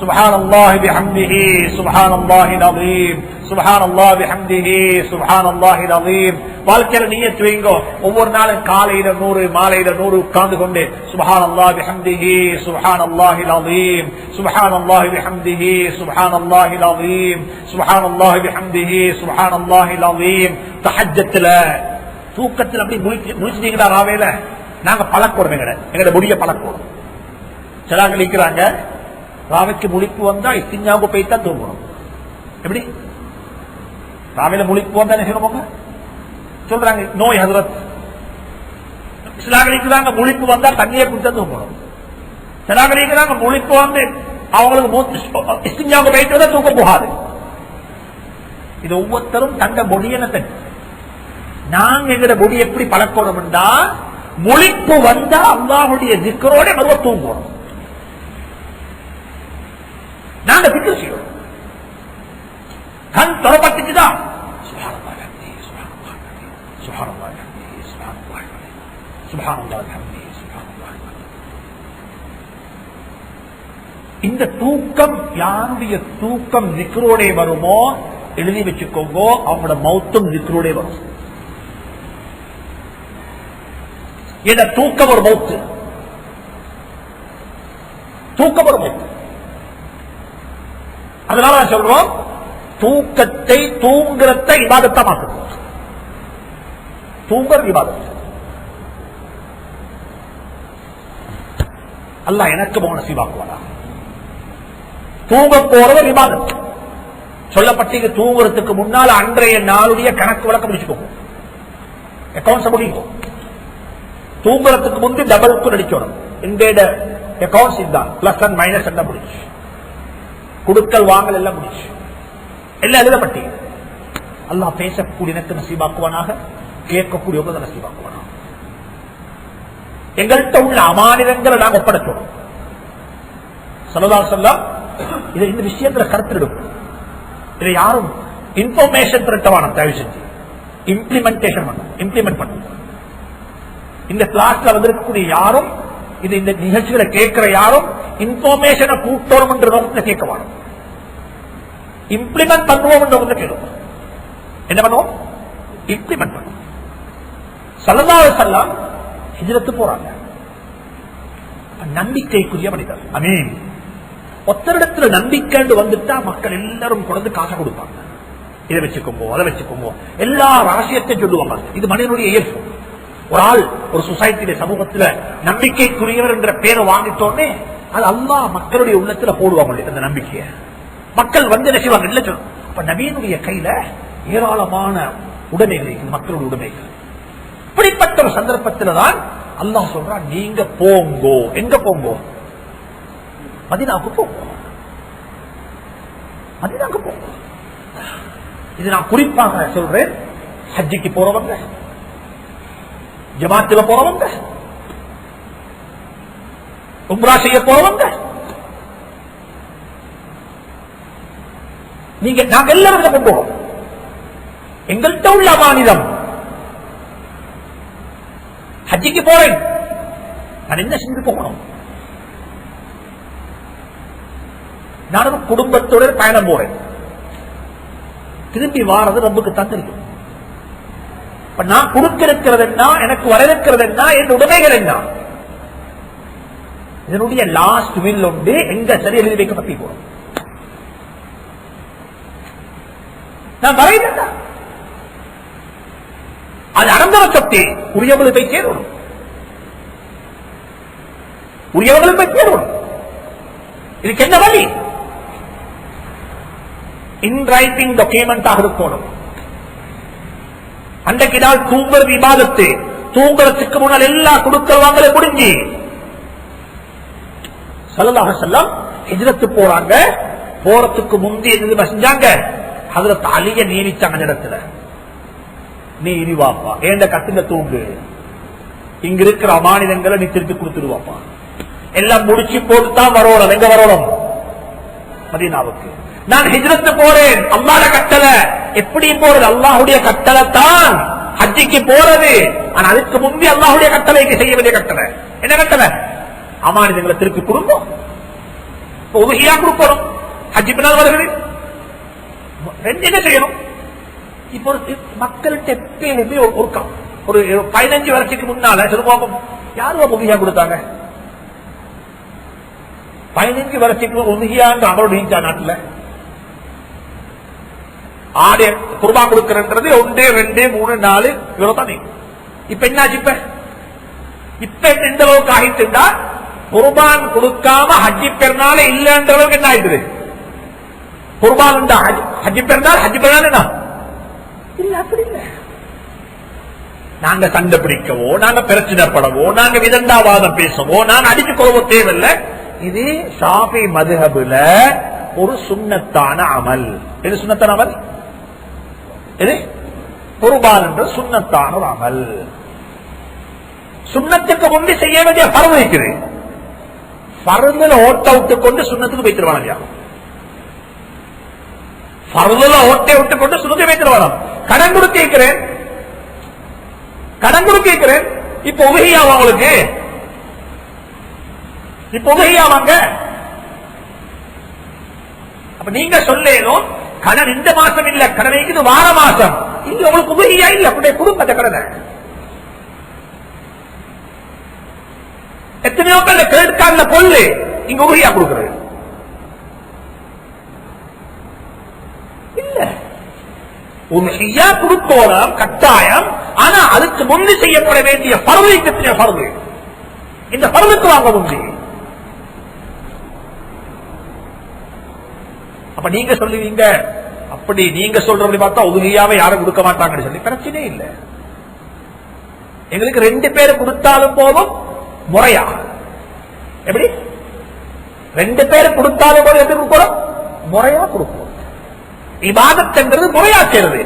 சுப்ஹானல்லாஹி பிஹம்திஹி, சுப்ஹானல்லாஹில் அஸீம், சுப்ஹானல்லாஹி பிஹம்திஹி, சுப்ஹானல்லாஹில் அஸீம். வாழ்க்கையில நியத் வைங்க, ஒவ்வொரு நாளும் காலையில 100 மாலையில 100 உட்கார்ந்து கொண்டு சுப்ஹானல்லாஹி பிஹம்திஹி, சுப்ஹானல்லாஹில் அஸீம், சுப்ஹானல்லாஹி பிஹம்திஹி, சுப்ஹானல்லாஹில் அஸீம், சுப்ஹானல்லாஹி பிஹம்திஹி, சுப்ஹானல்லாஹில் அஸீம். தஹஜ்ஜத்ல தூக்கத்துல அப்படி முழிச்சிட்டீங்களா ராவேல, நாங்க பழக்கோம், எங்கட முடிய பழக்கோம். சிலாங்க நிற்கிறாங்க, ராவைக்கு முழிப்பு வந்தா இஸ்திஞ்சாவுக்கு போய்தான் தூங்கணும். எப்படி ராவையில முழிப்பு வந்தா என்ன செய்யணும் சொல்றாங்க? நோய் ஹஜ்ரத், சிலாக்கிறாங்க முழிப்பு வந்தா தண்ணியை குடிச்சா தூங்கணும். சிலாக்கிறாங்க முழிப்பு வந்து அவங்களுக்கு போயிட்டு வந்தா தூக்க போகாது. இது ஒவ்வொருத்தரும் தந்த பொடியனத்தை நாங்க எங்கட பொடி எப்படி பழக்கணும்டா முழிப்பு வந்தா அல்லாஹ்வுடைய திக்ரோட மறுவ தூங்கணும். நாங்க திக்ர் செய்யணும். கண் தொடப்பட்டுச்சுதான் இந்த தூக்கம் யாருடைய தூக்கம் திக்ரோட வருமோ எழுதி வச்சுக்கோங்க, அவங்களோட மௌத்தும் திக்ரோட வரும். இந்த தூக்கம் ஒரு மௌத்து, தூக்கம் ஒரு மௌத்து. அதனால நான் சொல்றோம், தூக்கத்தை தூங்குறத இபாதத்தா மாற்றணும். தூங்குற இபாதத். அல்லாஹ் எனக்கு நசீபாக்குவானா. தூங்க போறது இபாதத். சொல்லப்பட்டீங்க தூங்குறதுக்கு முன்னால அன்றைய நாளுடைய கணக்கு வழக்கம் முடிச்சுக்கோங்க, அக்கௌண்ட்ஸ் முடிக்கும். தூங்குறதுக்கு முன்பு டபுளுக்கு நடிக்கணும். எங்கேட அக்கௌண்ட்ஸ் இதுதான், பிளஸ் அண்ட் மைனஸ் எல்லாம் முடிச்சு, குடுக்கல் வாங்கல் எல்லாம் முடிச்சு, எல்லாம் எழுதப்பட்டீங்க. அல்லாஹ் பேசக்கூடிய எனக்கு நசீபாக்குவானாக, கேட்கக்கூடியவங்க நசீபாக்குவானாக. எங்கள்கிட்ட உள்ள அமானிதங்களை நாங்கள் ஒப்படைக்கணும். ஸல்லல்லாஹு அலைஹி வஸல்லம் இதை இந்த விஷயத்துல கருத்தெடுக்கும். இதை யாரும் இன்ஃபர்மேஷன் திரட்டவான தயவு செஞ்சு இம்ப்ளிமெண்டேஷன் பண்ணும். இந்த கிளாஸ்ல வந்திருக்கக்கூடிய யாரும் இது இந்த நிகழ்ச்சிகளை கேட்கிற யாரும் இன்ஃபர்மேஷனை கூட்டணும் என்ற நோக்கத்தை கேட்க வேணும். இம்ப்ளிமெண்ட் பண்ணுவோம் என்ற நோக்கத்தை கேட்கும். என்ன பண்ணுவோம்? இம்ப்ளிமெண்ட் பண்ணுவோம். ஸல்லல்லாஹு அலைஹி வஸல்லம் ஹிஜ்ரத்து போறாங்க. நம்பிக்கைக்குரிய மனிதர். அமீன். ஒத்தரிடத்துல நம்பிக்கைண்டு வந்துட்டா மக்கள் எல்லாரும் கொண்டு காசை கொடுப்பாங்க. இதை வச்சுக்கோங்க, அதை வச்சுக்கோங்க, எல்லா ரகசியத்தையும் சொல்லுவாங்க. இது மனிதனுடைய இயல்பு. ஒரு ஆள் ஒரு சொசைட்டியில சமூகத்துல நம்பிக்கைக்குரியவர் என்ற பேரை வாங்கிட்டோன்னே அது அல்லாஹ் மக்களுடைய உள்ளத்துல போடுவாங்க அந்த நம்பிக்கையை. மக்கள் வந்து என்ன செய்வாங்க? இல்ல சொல்லும். அப்ப நபியினுடைய கையில ஏராளமான உடைமைகள், மக்களுடைய உடைமைகள். இப்படிப்பட்ட ஒரு சந்தர்ப்பத்தில் தான் அல்லாஹ் சொல்றான், நீங்க போங்கோ. எங்க போங்கோ? மதீனாவுக்கு போங்க. மதீனாவுக்கு போங்க. இது நான் குறிப்பாக சொல்றேன். ஹஜ்ஜிக்கு போறவங்க, ஜமாத்துல போறவங்க, உம்ரா செய்ய போறவங்க, நீங்க நாங்க எல்லாரும் கொண்டு போறோம். எங்கள்கிட்ட உள்ள மாநிலம் ஹஜ்ஜிக்கு போறேன், நான் என்ன செஞ்சு போகணும்? நானும் குடும்பத்தோட பயணம் போறேன். திரும்பி வாரது ரப்புக்கு தந்திருக்கும். நான் கொடுக்கிறது என்ன, எனக்கு வர இருக்கிறது என்ன, என் உடைமைகள் என்ன, இதனுடைய லாஸ்ட் வில் உண்டு. எங்க சரி எழுதி வைக்கப்பட்டி போறோம். நான் வரையில அது அனந்தர சொத்தை உரியவர்கள் போய் சேரணும். உரியவர்கள் போய் சேரணும். இதுக்கு என்ன வழி? இன் ரைட்டிங் டாக்குமெண்டாக இருக்கணும். அன்றைக்கு நாள் தூங்குறது இபாதத்து. தூங்குறதுக்கு முன்னால் எல்லா கொடுக்கல் வாங்கல முடிஞ்சு ஸல்லல்லாஹு அலைஹி வஸல்லம் ஹிஜ்ரத்து போறாங்க. போறதுக்கு முந்தி என்ன செஞ்சாங்க? ஹஜ்ரத் அலியை நியமிச்சாங்க. அந்த இடத்துல நீ இனிவாப்பா, ஏண்ட கட்டில தூங்கு, இங்க இருக்கிற அமானிதங்களை நீ திருப்பி கொடுத்துடுவாப்பா. எல்லாம் முடிச்சு போட்டுதான் வரணும். எங்க வரணும்? மதீனாவுக்கு. நான் ஹிஜ்ரத்து போறேன், அல்லாஹ்வுடைய கட்டளை. எப்படி போறது? அல்லாஹ்வுடைய கட்டளை தான் ஹஜ்ஜிக்கு போறது. ஆனா அதுக்கு முந்தி அல்லாஹ்வுடைய கட்டளைக்கு செய்ய வேண்டிய கட்டளை என்ன கட்டளை? அமானிதங்களை திருப்பி கொடுப்போம். உதுஹியா கொடுக்கணும். ஹஜ்ஜி பின்னால் வருகிறது. ரெண்டு என்ன செய்யணும்? இப்போ மக்கள்கிட்ட எப்பயுமே ஒரு 15 வருஷத்துக்கு முன்னால சொல்லுவாங்க, யாரும் உதுஹியா கொடுத்தாங்க? 15 வருஷத்துக்கு உதுஹியான்னு அமரோடு நீச்சா நாட்டுல ஆடு குர்பான் கொடுக்கிறது 1, 2, 3, 4 இவ்வளவு தானே. இப்ப என்னாச்சு? இப்ப எந்த அளவுக்கு ஆகிட்டுண்டா, குர்பான் கொடுக்காம ஹஜ்ஜி பெருநாள் இல்லைன்ற அளவுக்கு என்ன ஆயிடுது? குர்பான் ஹஜ்ஜி பெருநாள் என்ன இல்ல, அப்படி இல்ல. நாங்க சண்டை பிடிக்கவோ, நாங்க பிரச்சனைப்படவோ, நாங்க விதண்டாவாதம் பேசவோ, நாங்க அடிச்சு கொள்ளவோ தேவையில்லை. இது ஷாஃபி மதுஹபுல ஒரு சுன்னத்தான அமல். இது சுன்னத்தான அமல். இது குர்பான் என்ற சுன்னத்தான ஒரு அமல். சுன்னத்துக்கு முன்பு செய்ய வேண்டிய பரவு இருக்குது. பருந்துல ஓட்ட விட்டு கொண்டு சுண்ணத்துக்கு வைத்திருவாங்க. பருந்துல ஓட்டை விட்டு கொண்டு சுண்ணத்தை வைத்திருவாங்க. கடன் கொடுத்து கேட்கிறேன், கடன் கொடுத்து கேட்கிறேன். இப்ப உபகியாவா உங்களுக்கு? இப்ப உபகியாவாங்க. அப்ப நீங்க சொல்லேனும் கடன் இந்த மாசம் இல்ல, கடன் இது வார மாசம். இங்க உங்களுக்கு உபகியா இல்ல, அப்படியே குடும்பத்தை கடனை. எத்தனையோ பேர் கிரெடிட் கார்டுல கொள்ளு, இங்க உபகியா கொடுக்கிறது இல்ல. உபகியா கொடுக்கோம் கட்டாயம். ஆனா அதுக்கு முந்தி செய்யப்பட வேண்டிய பருவத்துக்கு பருவு, இந்த பருவத்து வாங்க முந்தி. அப்ப நீங்க சொல்லுவீங்க, அப்படி நீங்க சொல்றபடி பார்த்தா உதவியாவே யாரும் கொடுக்க மாட்டாங்கன்னு சொல்லி பிரச்சனை இல்லை. எங்களுக்கு 2 பேர் கொடுத்தாலும் போதும். முறையா எப்படி 2 பேர் கொடுத்தாலும் போதும் எப்படி கொடுக்கணும்? முறையா கொடுக்கணும். இபாதத்ங்கிறது முறையா செய்யறது.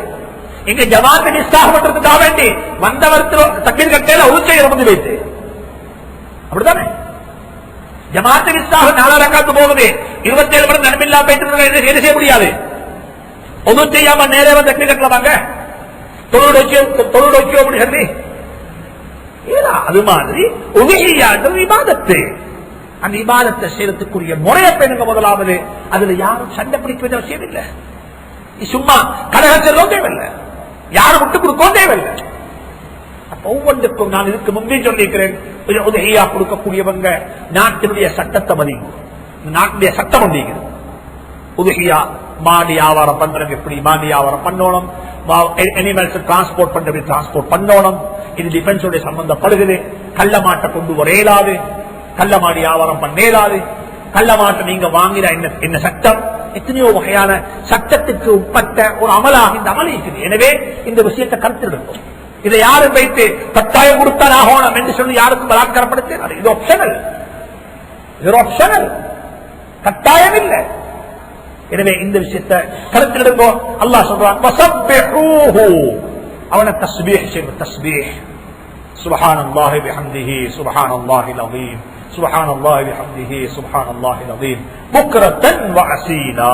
இங்க ஜமாத்தை நிஸ்ஸாஹ் பண்றதுக்காக வேண்டி வந்தவர் தக்பீர் கட்டையில உச்சையில வந்து வைத்து அப்படித்தானே ஜமாத்தை நிஸ்ஸாஹ் 4 ரக்காத்து போகுது. 27 மணி நன்மையில்லா போயிட்டு என்ன செய்ய முடியாது? ஒது செய்யாம நேரே வந்து தக்பீர் கட்டலாமாங்க? தொழுடு வச்சு அப்படி சொல்லி அது மாதிரி உபகியான்றது இபாதத்து. அந்த இபாதத்தை செய்யறதுக்குரிய முறையை பெண்ணுங்க. முதலாவது அதுல யாரும் சண்டை பிடிக்க வேண்டிய அவசியம் இல்லை. சும்மா கடகச்சலோ தேவையில்லை, யாரும் விட்டு கொடுக்கவும் தேவையில்லை. ஒவ்வொன்றுக்கும் நான் இதுக்கு முன்பே சொல்லியிருக்கிறேன், உதவியா கொடுக்கக்கூடியவங்க நாட்டினுடைய சட்டத்தை மதிக்கும். நாட்டுடைய சட்டம் ஒன்றிக்கிறது. உதவியா மாடி வியாபாரம் பண்றது எப்படி மாடி வியாபாரம் பண்ணணும், அனிமல்ஸ் டிரான்ஸ்போர்ட் பண்றது டிரான்ஸ்போர்ட் பண்ணணும். இது டிஃபென்ஸோட சம்பந்தப்படுகிறது. கள்ள மாட்டை கொண்டு வரையலாது, கள்ள மாடி வியாபாரம் பண்ணேலாது. கள்ள மாட்டை நீங்க வாங்கின என்ன சட்டம், எத்தனையோ வகையான சட்டத்துக்கு உட்பட்ட ஒரு அமலாக இந்த அமல் இருக்குது. எனவே இந்த விஷயத்தை கருத்திருக்கும். இதை யாரும் வைத்து கட்டாயம் கொடுத்தான் ஆகணும் என்று சொல்லி யாருக்கும் பலாத்காரப்படுத்த இது ஆப்ஷனல், இது ஆப்ஷனல், கட்டாயம் இல்லை. எனவே இந்த விஷயத்தை கருத்திடுங்கோ. அல்லாஹ் சொல்றான் அவனை தஸ்பீஹ் செய்வது. தஸ்பீஹ் சுப்ஹானல்லாஹி பிஹம்திஹி சுப்ஹானல்லாஹில் அஸீம் சுப்ஹானல்லாஹி பிஹம்திஹி சுப்ஹானல்லாஹில் அஸீம் புக்ரத்தன் வ அஸீலா.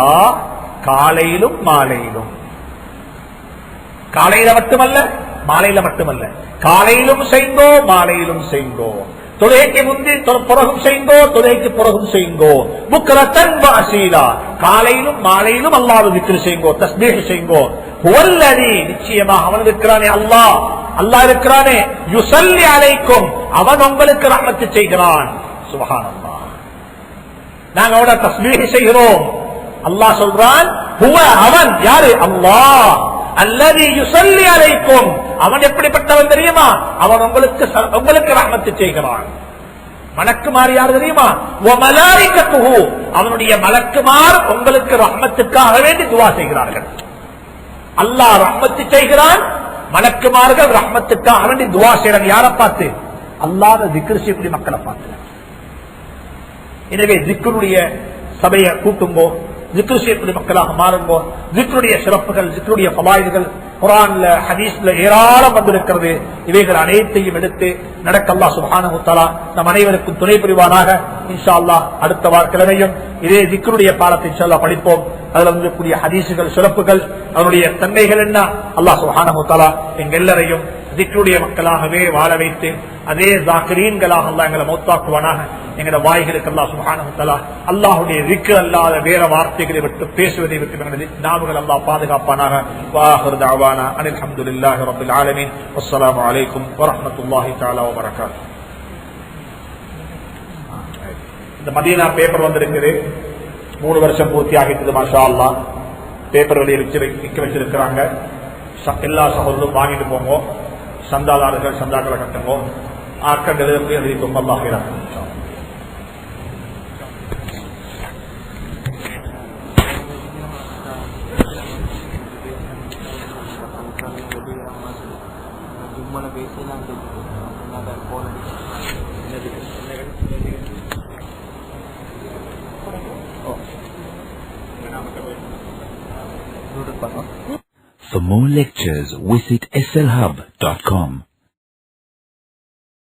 காலையிலும் மாலையிலும், காலையில மட்டுமல்ல மாலையில மட்டுமல்ல, காலையிலும் செய்தோ மாலையிலும் செய்தோ, தொழுகைக்கு முந்தி பிறகும் செய்தோ தொழுகைக்கு பிறகும் செய்தோ. புக்ரத்தன் வ அஸீலா, காலையிலும் மாலையிலும் அல்லாஹ்வை திக்ர் செய்யுங்கோ, தஸ்பீஹ் செய்யுங்கோ. ஹுவல்லதி, நிச்சயமாக அவன் இருக்கிறானே அல்லாஹ், அல்லாஹ் இருக்கிறானே, யுஸல்லி அலைக்கும், அவன் உங்களுக்கு ரஹ்மத் செய்கிறான். சுப்ஹானல்லாஹ். நாங்க அவட தஸ்பீஹ் செய்கிறோம். அல்லாஹ் சொல்றான் ஹுவ, அவன் யாரு? அல்லாஹ். அல்லதி யுஸல்லி அலைக்கும், அவன் எப்படிப்பட்டவன் தெரியுமா? அவன் உங்களுக்கு ரஹ்மத் செய்கிறான். மலக்குமார் யார் தெரியுமா? வ மலாயிகத்துஹு, அவனுடைய மலக்குமார் உங்களுக்கு ரஹ்மத்துக்காக வேண்டி துஆ செய்கிறார்கள். அல்லாஹ் ரஹ்மத் செய்கிறான், மலக்குமார்கள் ரஹ்மத்துக்காக வேண்டி துஆ செய்றாங்க. யாரை பார்த்து? அல்லாஹ்வை திக்ர் செய்யக்கூடிய மக்களை பார்த்து. எனவே திக்ருடைய சபையை கூட்டும்போ, ஜிக்ர் செய்யக்கூடிய மக்களாக மாறும்போ, ஜிக்ருடைய சிறப்புகள், ஜிக்ருடைய ஃபவாயிதுகள் குர்ஆன்ல ஹதீஸ்ல ஏராளம் வந்திருக்கிறது. இவைகள் அனைத்தையும் எடுத்து நடக்க அல்லாஹ் சுப்ஹானஹு வ தஆலா நம் அனைவருக்கும் துணை புரிவானாக. இன்ஷா அல்லாஹ் அடுத்த கிழமையும் இதே ஜிக்ருடைய பாடத்தை இன்ஷா அல்லாஹ் படிப்போம். அதுல இருக்கக்கூடிய ஹதீசுகள், சிறப்புகள், அதனுடைய தன்மைகள் என்ன, அல்லாஹ் சுப்ஹானஹு வ தஆலா எங்க எல்லாரையும் ஜிக்ருடைய மக்களாகவே வாழ வைத்து அதே ஜாக்கிரீன்களாக அல்லாஹ் எங்களை மௌத்தாக்குவானாக. எங்களோட வாய்களுக்கு அல்லாஹ் சுப்ஹானஹு வ தஆலா அல்லாஹ்வுடைய ذிக்ர் அல்லாத வேற வார்த்தைகளை விட்டு பேசுவதை விட்டு எங்களுடைய நாவுகள் அல்லாஹ் பாதுகாப்பானாக. வாஹிரு தஅவானா அனில் ஹம்துலில்லாஹி ரப்பில் ஆலமீன். வஸ்ஸலாமு அலைக்கும் வரஹ்மத்துல்லாஹி தஆலா வ பரகாத்துஹு. இந்த மதீனா பேப்பர் வந்திருக்குது. 3 வருஷம் பூர்த்தி ஆகிட்டது. மாஷா அல்லாஹ். பேப்பர் வெளியே வச்சிருக்கிறாங்க. எல்லா சகோதரரும் வாங்கிட்டு போங்க. சந்தாதாரர்கள் சந்தாக்களை கட்டுங்க. ஆட்கள் எழுதிக்கோங்க. அல்லாஹ் இறக்கும். உங்களை பேசலாம் என்ன போன For more lectures, visit slhub.com.